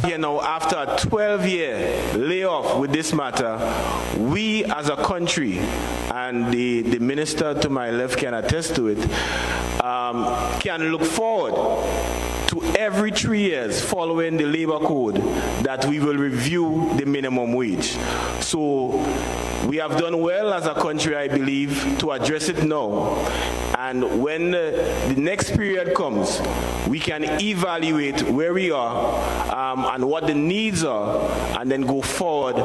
After a 12-year layoff with this matter, we as a country, and the minister to my left can attest to it, can look forward to every 3 years following the labor code that we will review the minimum wage. So we have done well as a country, I believe, to address it now. And when the next period comes, we can evaluate where we are and what the needs are, and then go forward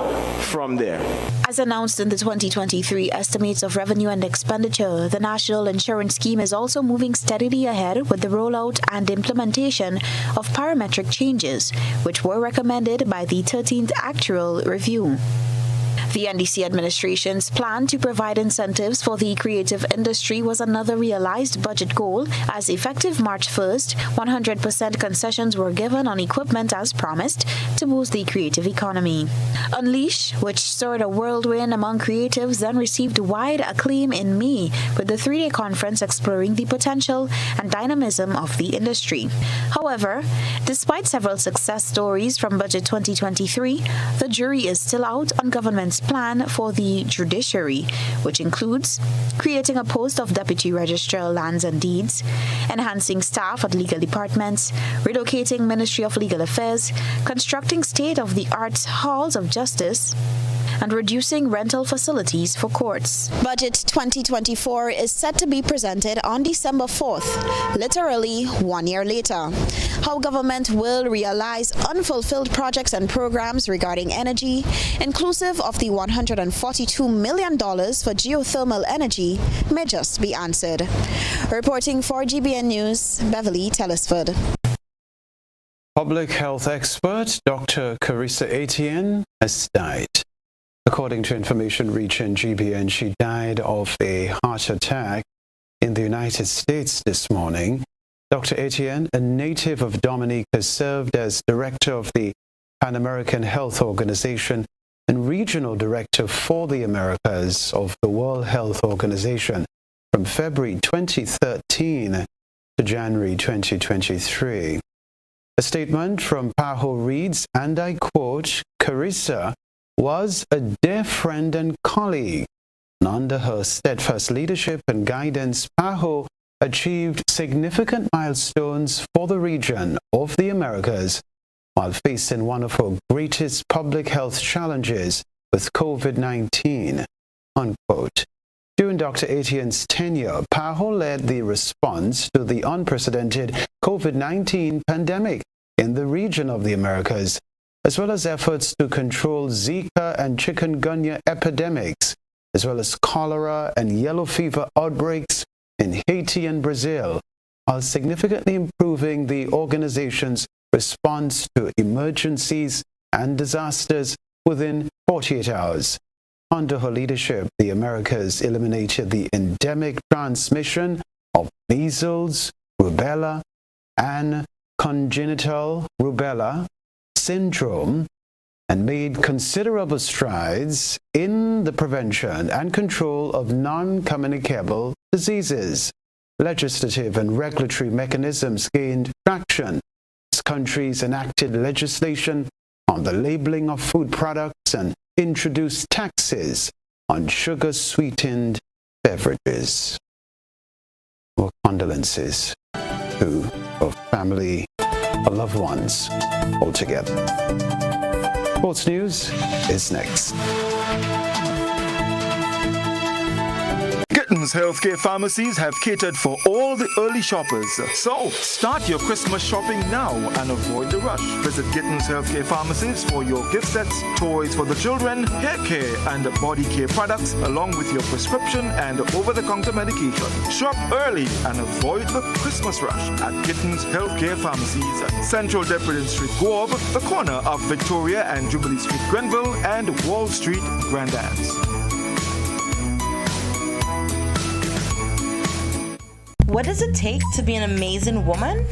from there. As announced in the 2023 estimates of revenue and expenditure, the National Insurance Scheme is also moving steadily ahead with the rollout and implementation of parametric changes, which were recommended by the 13th Actual Review. The NDC administration's plan to provide incentives for the creative industry was another realized budget goal, as effective March 1st, 100% concessions were given on equipment as promised to boost the creative economy. Unleash, which stirred a whirlwind among creatives, then received wide acclaim in May with the 3-day conference exploring the potential and dynamism of the industry. However, despite several success stories from Budget 2023, the jury is still out on government's plan for the judiciary, which includes creating a post of Deputy Registrar Lands and Deeds, enhancing staff at legal departments, relocating Ministry of Legal Affairs, constructing state-of-the-art halls of justice, and reducing rental facilities for courts. Budget 2024 is set to be presented on December 4th, literally 1 year later. How government will realize unfulfilled projects and programs regarding energy, inclusive of the $142 million for geothermal energy, may just be answered. Reporting for GBN News, Beverly Telesford. Public health expert Dr. Carissa Etienne has died. According to information reaching GBN, she died of a heart attack in the United States this morning. Dr. Etienne, a native of Dominica, served as director of the Pan American Health Organization and regional director for the Americas of the World Health Organization from February 2013 to January 2023. A statement from PAHO reads, and I quote, Carissa was a dear friend and colleague, and under her steadfast leadership and guidance, PAHO achieved significant milestones for the region of the Americas while facing one of her greatest public health challenges with COVID-19, unquote. During Dr. Etienne's tenure, PAHO led the response to the unprecedented COVID-19 pandemic in the region of the Americas, as well as efforts to control Zika and chikungunya epidemics, as well as cholera and yellow fever outbreaks in Haiti and Brazil, while significantly improving the organization's response to emergencies and disasters within 48 hours. Under her leadership, the Americas eliminated the endemic transmission of measles, rubella, and congenital rubella syndrome, and made considerable strides in the prevention and control of non-communicable diseases. Legislative and regulatory mechanisms gained traction as countries enacted legislation on the labeling of food products and introduced taxes on sugar-sweetened beverages. Our condolences to our family, our loved ones altogether. Sports News is next. Gittins Healthcare Pharmacies have catered for all the early shoppers. So, start your Christmas shopping now and avoid the rush. Visit Gittins Healthcare Pharmacies for your gift sets, toys for the children, hair care and body care products, along with your prescription and over-the-counter medication. Shop early and avoid the Christmas rush at Gittins Healthcare Pharmacies, Central Depredin Street, Guab, the corner of Victoria and Jubilee Street, Grenville, and Wall Street, Grand Anse. What does it take to be an amazing woman?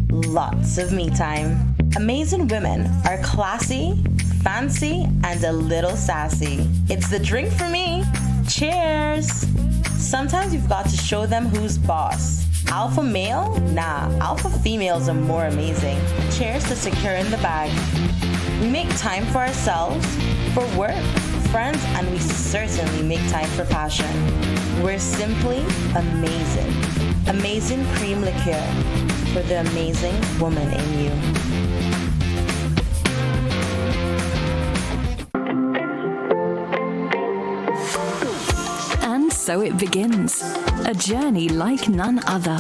Lots of me time. Amazing women are classy, fancy, and a little sassy. It's the drink for me. Cheers! Sometimes you've got to show them who's boss. Alpha male? Nah, alpha females are more amazing. Cheers to securing the bag. We make time for ourselves, for work, friends, and we certainly make time for passion. We're simply amazing. Amazing cream liqueur for the amazing woman in you. And so it begins. A journey like none other.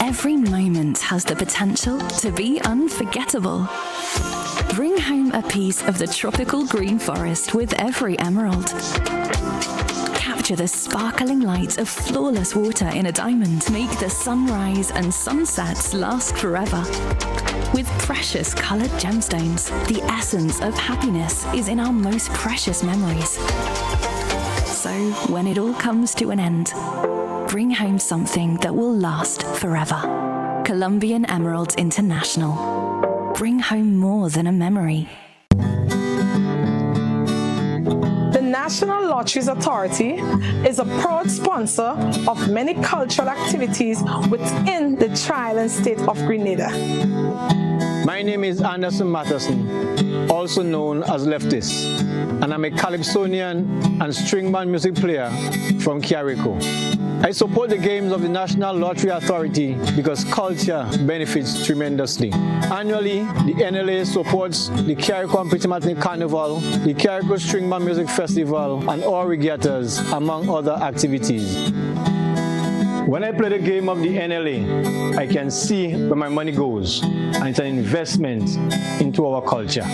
Every moment has the potential to be unforgettable. Bring home a piece of the tropical green forest with every emerald. Capture the sparkling light of flawless water in a diamond. Make the sunrise and sunsets last forever. With precious colored gemstones, the essence of happiness is in our most precious memories. So, when it all comes to an end, bring home something that will last forever. Colombian Emeralds International. Bring home more than a memory. The National Lotteries Authority is a proud sponsor of many cultural activities within the Trial State of Grenada. My name is Anderson Matterson, also known as Leftist, and I'm a calypsonian and string band music player from Carrico. I support the games of the National Lottery Authority because culture benefits tremendously. Annually, the NLA supports the Carrico Petite Carnival, the Carrico String Band Music Festival, and all regattas, among other activities. When I play the game of the NLA, I can see where my money goes, and it's an investment into our culture.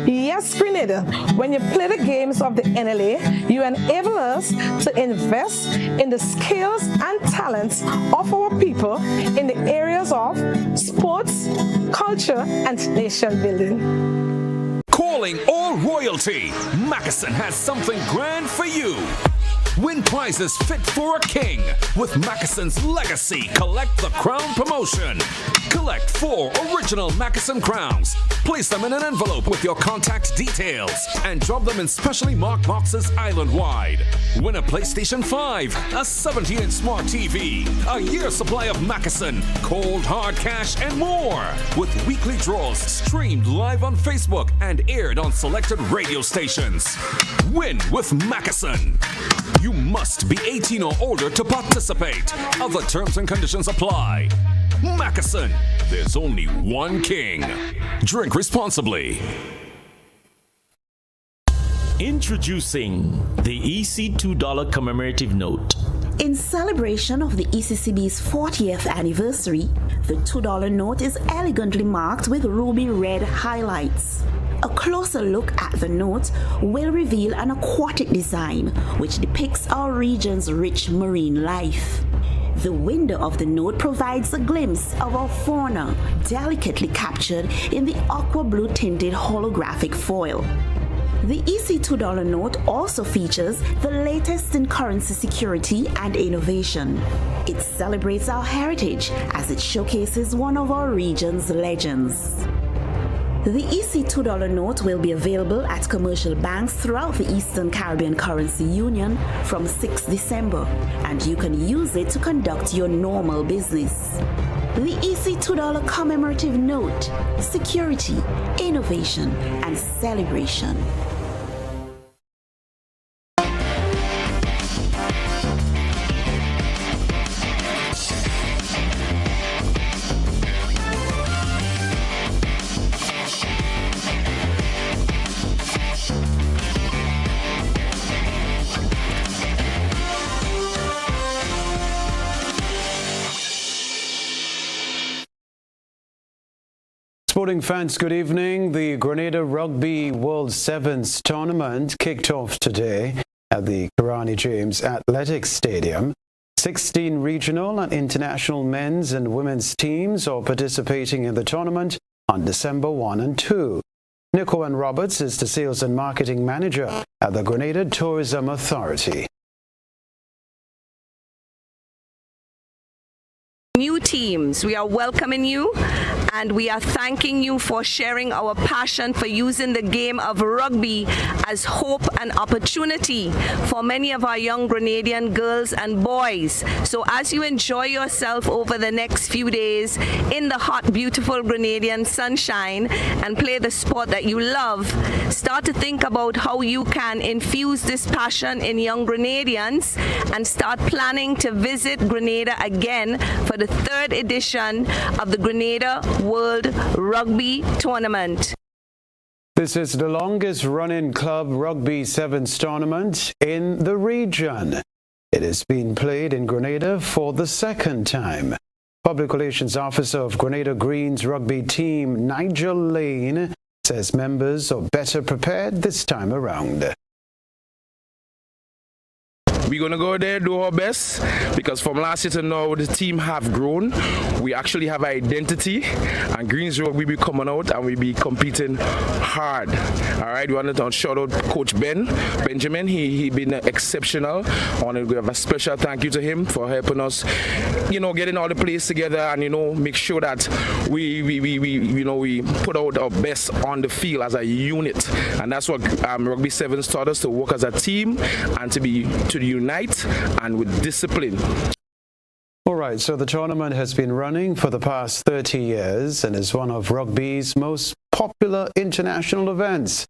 Yes, Grenada, when you play the games of the NLA, you enable us to invest in the skills and talents of our people in the areas of sports, culture, and nation building. Calling all royalty, Mackeson has something grand for you. Win prizes fit for a king with Mackeson's Legacy Collect the Crown promotion. Collect 4 original Mackeson crowns. Place them in an envelope with your contact details and drop them in specially marked boxes island-wide. Win a PlayStation 5, a 70-inch smart TV, a year's supply of Mackeson, cold hard cash, and more. With weekly draws streamed live on Facebook and aired on selected radio stations. Win with Mackeson. You must be 18 or older to participate. Other terms and conditions apply. Mackeson, there's only one king. Drink responsibly. Introducing the EC $2 commemorative note. In celebration of the ECCB's 40th anniversary, the $2 note is elegantly marked with ruby red highlights. A closer look at the note will reveal an aquatic design which depicts our region's rich marine life. The window of the note provides a glimpse of our fauna, delicately captured in the aqua blue tinted holographic foil. The EC $2 note also features the latest in currency security and innovation. It celebrates our heritage as it showcases one of our region's legends. The EC $2 note will be available at commercial banks throughout the Eastern Caribbean Currency Union from 6 December, and you can use it to conduct your normal business. The EC $2 commemorative note, security, innovation, and celebration. Sporting fans, good evening. The Grenada Rugby World Sevens tournament kicked off today at the Karani James Athletics Stadium. 16 regional and international men's and women's teams are participating in the tournament on December 1 and 2. Nico Roberts is the Sales and Marketing Manager at the Grenada Tourism Authority. New teams, we are welcoming you and we are thanking you for sharing our passion for using the game of rugby as hope and opportunity for many of our young Grenadian girls and boys. So as you enjoy yourself over the next few days in the hot, beautiful Grenadian sunshine and play the sport that you love, start to think about how you can infuse this passion in young Grenadians and start planning to visit Grenada again for the 3rd edition of the Grenada World Rugby Tournament. This is the longest running club rugby sevens tournament in the region. It has been played in Grenada for the 2nd time. Public Relations Officer of Grenada Greens rugby team, Nigel Lane, says members are better prepared this time around. We're going to go there, do our best, because from last year to now, the team have grown. We actually have identity, and Greens Rugby will be coming out and we'll be competing hard. All right, we want to shout out Coach Benjamin. He been exceptional. I want to give a special thank you to him for helping us, getting all the players together and, make sure that we put out our best on the field as a unit. And that's what Rugby Sevens taught us, to work as a team and to unite and with discipline. All right, so the tournament has been running for the past 30 years and is one of rugby's most popular international events.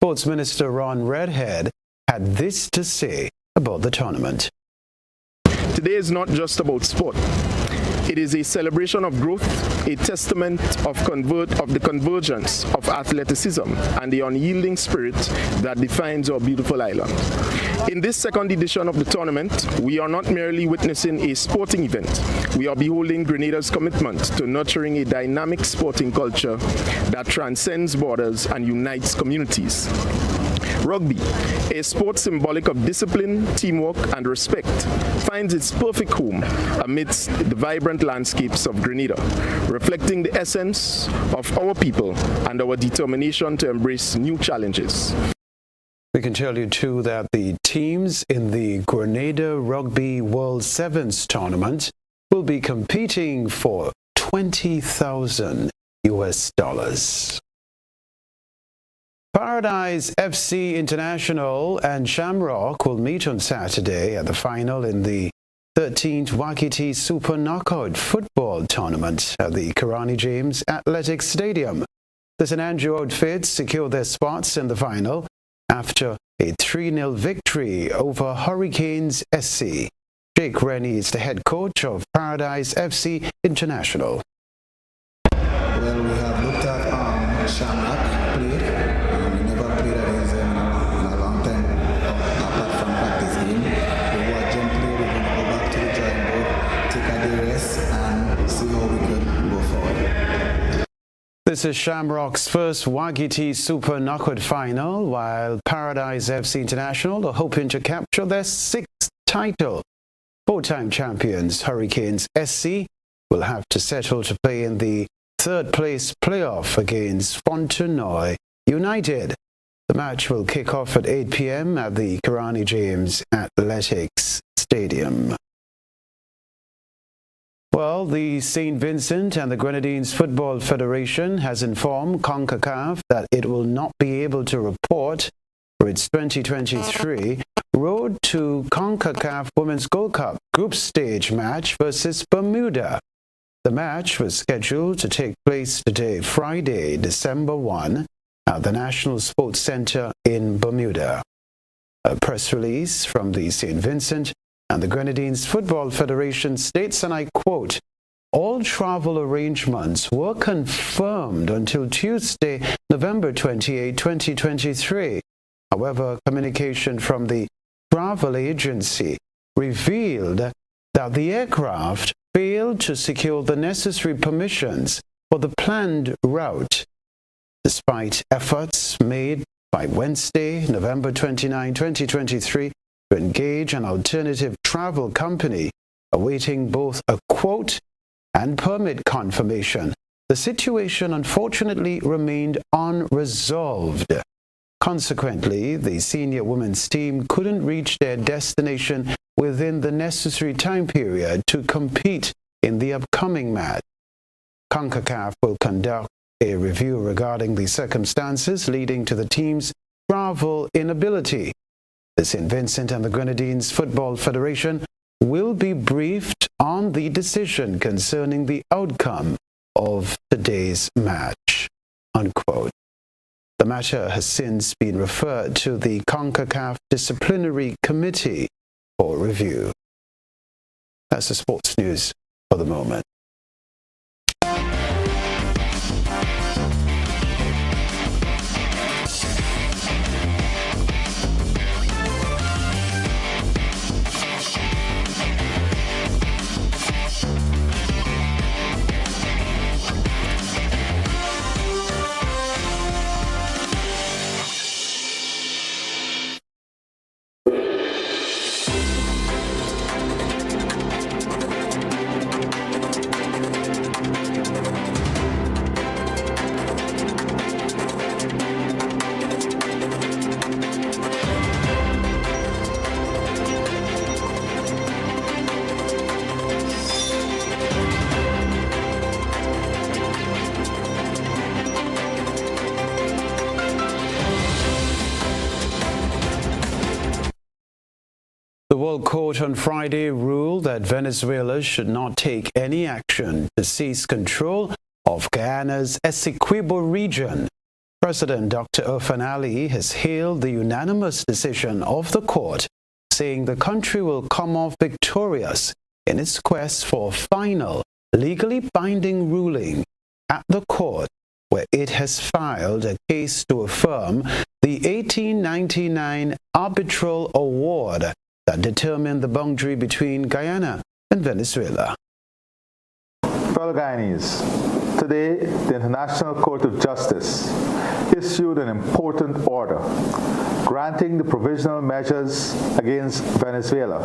Sports Minister Ron Redhead had this to say about the tournament. Today is not just about sport. It is a celebration of growth, a testament of the convergence of athleticism and the unyielding spirit that defines our beautiful island. In this 2nd edition of the tournament, we are not merely witnessing a sporting event. We are beholding Grenada's commitment to nurturing a dynamic sporting culture that transcends borders and unites communities. Rugby, a sport symbolic of discipline, teamwork, and respect, finds its perfect home amidst the vibrant landscapes of Grenada, reflecting the essence of our people and our determination to embrace new challenges. We can tell you, too, that the teams in the Grenada Rugby World Sevens tournament will be competing for $20,000 US. Paradise FC International and Shamrock will meet on Saturday at the final in the 13th Wakiti Super Knockout Football Tournament at the Karani James Athletics Stadium. The St. Andrew outfits secured their spots in the final after a 3-0 victory over Hurricanes SC. Jake Rennie is the head coach of Paradise FC International. Well, we have looked at Shamrock played. We never played against them in a long time, apart from practice game. We watch them play. We're going to go back to the drawing board, take a day rest, and see how we could go forward. This is Shamrock's first Wagiti Super Knockout final, while Paradise FC International are hoping to capture their 6th title. 4-time champions Hurricanes SC will have to settle to play in the 3rd place playoff against Fontenoy United. The match will kick off at 8 p.m. at the Karani James Athletics Stadium. Well, the St. Vincent and the Grenadines Football Federation has informed CONCACAF that it will not be able to report for its 2023 Road to CONCACAF Women's Gold Cup group stage match versus Bermuda. The match was scheduled to take place today, Friday, December 1, at the National Sports Center in Bermuda. A press release from the St. Vincent and the Grenadines Football Federation states, and I quote, "All travel arrangements were confirmed until Tuesday, November 28, 2023. However, communication from the travel agency revealed that the aircraft failed to secure the necessary permissions for the planned route. Despite efforts made by Wednesday, November 29, 2023, to engage an alternative travel company awaiting both a quote and permit confirmation, the situation unfortunately remained unresolved. Consequently, the senior women's team couldn't reach their destination within the necessary time period to compete in the upcoming match. CONCACAF will conduct a review regarding the circumstances leading to the team's travel inability. The St. Vincent and the Grenadines Football Federation will be briefed on the decision concerning the outcome of today's match." Unquote. The matter has since been referred to the CONCACAF Disciplinary Committee for review. That's the sports news for the moment. The World Court on Friday ruled that Venezuela should not take any action to seize control of Guyana's Essequibo region. President Dr. Irfan Ali has hailed the unanimous decision of the court, saying the country will come off victorious in its quest for a final, legally binding ruling at the court, where it has filed a case to affirm the 1899 arbitral award that determined the boundary between Guyana and Venezuela. Fellow Guyanese, today the International Court of Justice issued an important order granting the provisional measures against Venezuela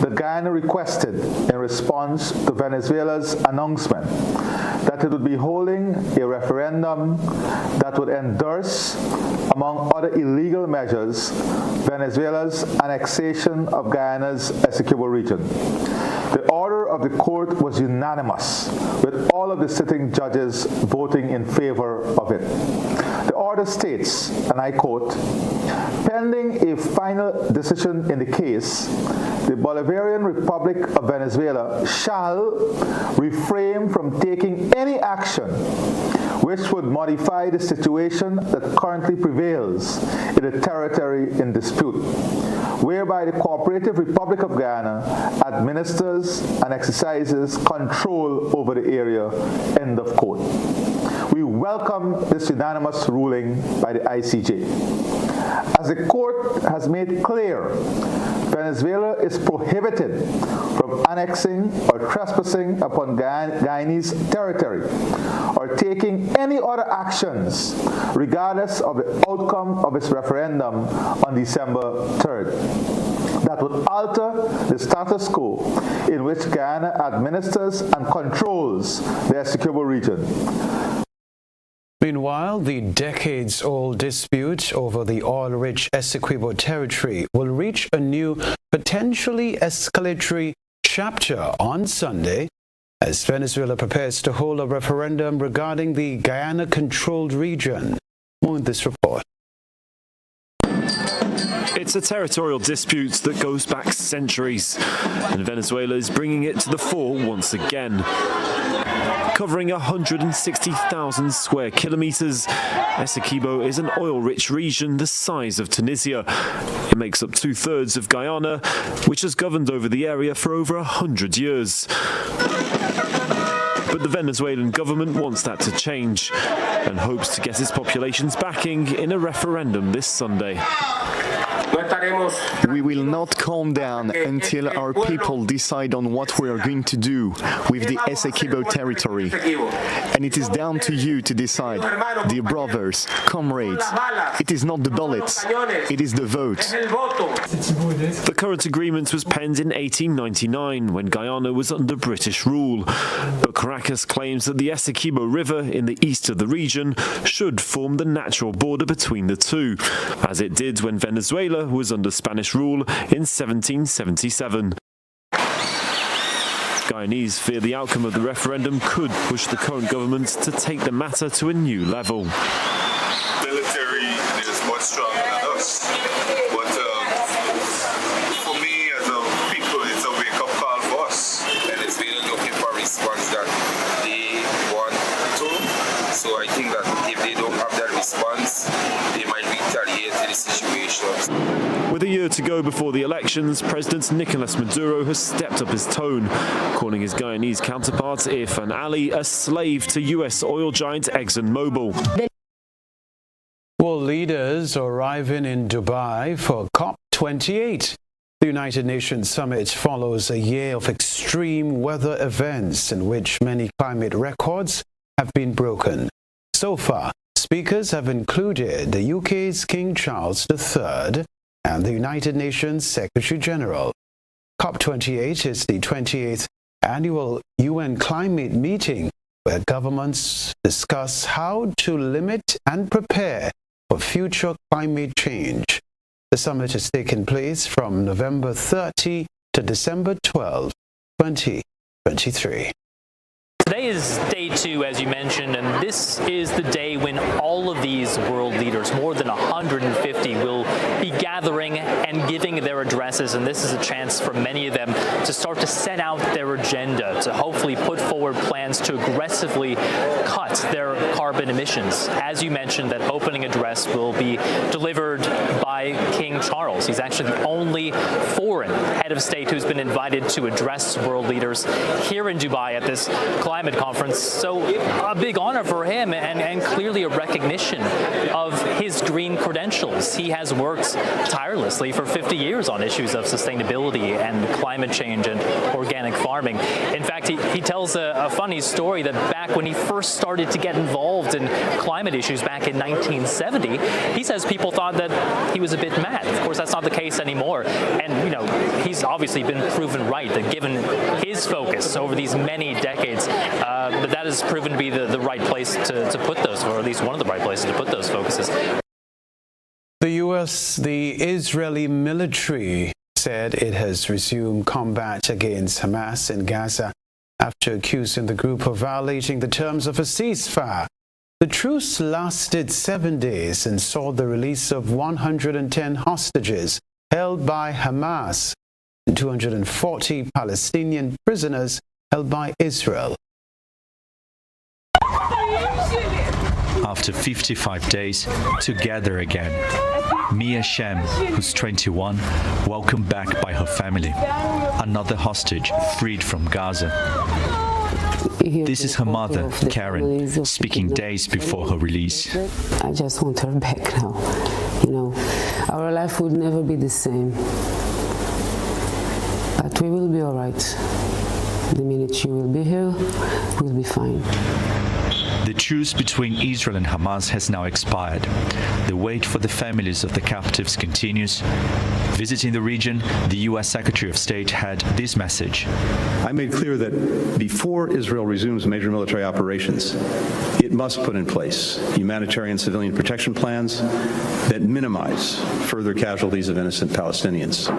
that Guyana requested in response to Venezuela's announcement that it would be holding a referendum that would endorse, among other illegal measures, Venezuela's annexation of Guyana's Essequibo region. The order of the court was unanimous, with all of the sitting judges voting in favor of it. The order states, and I quote, "Pending a final decision in the case, the Bolivarian Republic of Venezuela shall refrain from taking any action which would modify the situation that currently prevails in the territory in dispute, whereby the Cooperative Republic of Guyana administers and exercises control over the area. End of quote. We welcome this unanimous ruling by the ICJ. As the court has made clear, Venezuela is prohibited from annexing or trespassing upon Guyanese territory or taking any other actions regardless of the outcome of its referendum on December 3rd. That would alter the status quo in which Guyana administers and controls the Essequibo region. Meanwhile, the decades-old dispute over the oil-rich Essequibo territory will reach a new, potentially escalatory chapter on Sunday as Venezuela prepares to hold a referendum regarding the Guyana-controlled region. More in this report. It's a territorial dispute that goes back centuries, and Venezuela is bringing it to the fore once again. Covering 160,000 square kilometers, Essequibo is an oil-rich region the size of Tunisia. It makes up 2/3 of Guyana, which has governed over the area for over 100 years. But the Venezuelan government wants that to change and hopes to get its population's backing in a referendum this Sunday. We will not calm down until our people decide on what we are going to do with the Essequibo territory. And it is down to you to decide, dear brothers, comrades. It is not the bullets, it is the vote. The current agreement was penned in 1899 when Guyana was under British rule. But Caracas claims that the Essequibo River in the east of the region should form the natural border between the two, as it did when Venezuela was under Spanish rule in 1777. Guyanese fear the outcome of the referendum could push the current government to take the matter to a new level. Military is much stronger than us, but for me as a people, it's a wake-up call for us. Venezuela looking for a response that they want to, so I think that if they don't have that response, they might retaliate to the situation. With a year to go before the elections, President Nicolas Maduro has stepped up his tone, calling his Guyanese counterpart, Irfan Ali, a slave to US oil giant ExxonMobil. World leaders arriving in Dubai for COP28. The United Nations Summit follows a year of extreme weather events in which many climate records have been broken. So far, speakers have included the UK's King Charles III and the United Nations Secretary General. COP28 is the 28th annual UN climate meeting where governments discuss how to limit and prepare for future climate change. The summit is taking place from November 30 to December 12, 2023. Today is day 2, as you mentioned, and this is the day when all of these world leaders, more than 150, will be gathering and giving their addresses, and this is a chance for many of them to start to set out their agenda, to hopefully put forward plans to aggressively cut their carbon emissions. As you mentioned, that opening address will be delivered by King Charles. He's actually the only foreign head of state who's been invited to address world leaders here in Dubai at this climate conference. So a big honor for him and clearly a recognition of his green credentials. He has worked tirelessly for 50 years on issues of sustainability and climate change and organic farming. In fact, he tells a funny story that back when he first started to get involved in climate issues back in 1970, he says people thought that he was a bit mad. Of course, that's not the case anymore. And, you know, he's obviously been proven right that given his focus over these many decades, that has proven to be the right place to put those, or at least one of the right places to put those focuses. The Israeli military said it has resumed combat against Hamas in Gaza after accusing the group of violating the terms of a ceasefire. The truce lasted 7 days and saw the release of 110 hostages held by Hamas and 240 Palestinian prisoners held by Israel. after 55 days together again. Mia Shem, who's 21, welcomed back by her family. Another hostage freed from Gaza. This is her mother, Karen, speaking days before her release. I just want her back now. You know, our life would never be the same. But we will be all right. The minute she will be here, we'll be fine. The truce between Israel and Hamas has now expired. The wait for the families of the captives continues. Visiting the region, the U.S. Secretary of State had this message. I made clear that before Israel resumes major military operations, it must put in place humanitarian civilian protection plans that minimize further casualties of innocent Palestinians.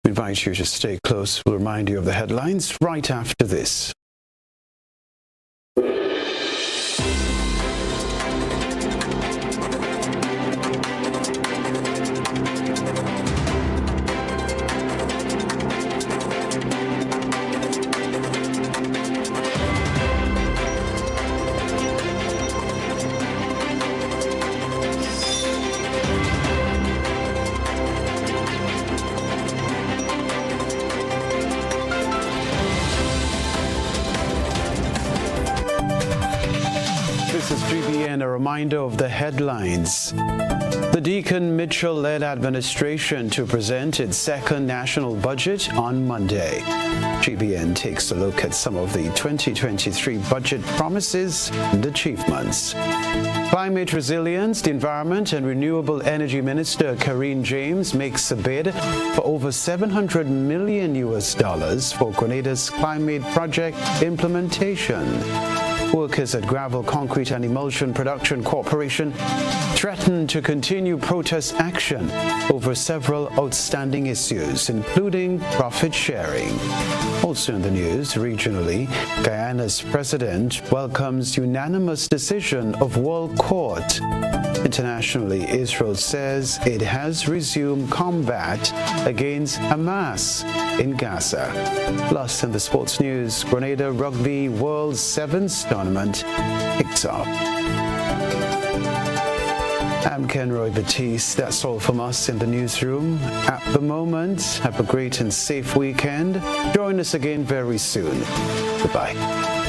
We invite you to stay close. We'll remind you of the headlines right after this. This is GBN, a reminder of the headlines. The Deacon Mitchell-led administration to present its second national budget on Monday. GBN takes a look at some of the 2023 budget promises and achievements. Climate resilience, the Environment and Renewable Energy Minister Karine James makes a bid for over $700 million for Grenada's climate project implementation. Workers at Gravel, Concrete and Emulsion Production Corporation threaten to continue protest action over several outstanding issues, including profit sharing. Also in the news, regionally, Guyana's president welcomes unanimous decision of World Court. Internationally, Israel says it has resumed combat against Hamas in Gaza. Plus, in the sports news, Grenada Rugby World Sevens tournament kicks off. I'm Kenroy Baptiste. That's all from us in the newsroom. At the moment, have a great and safe weekend. Join us again very soon. Goodbye.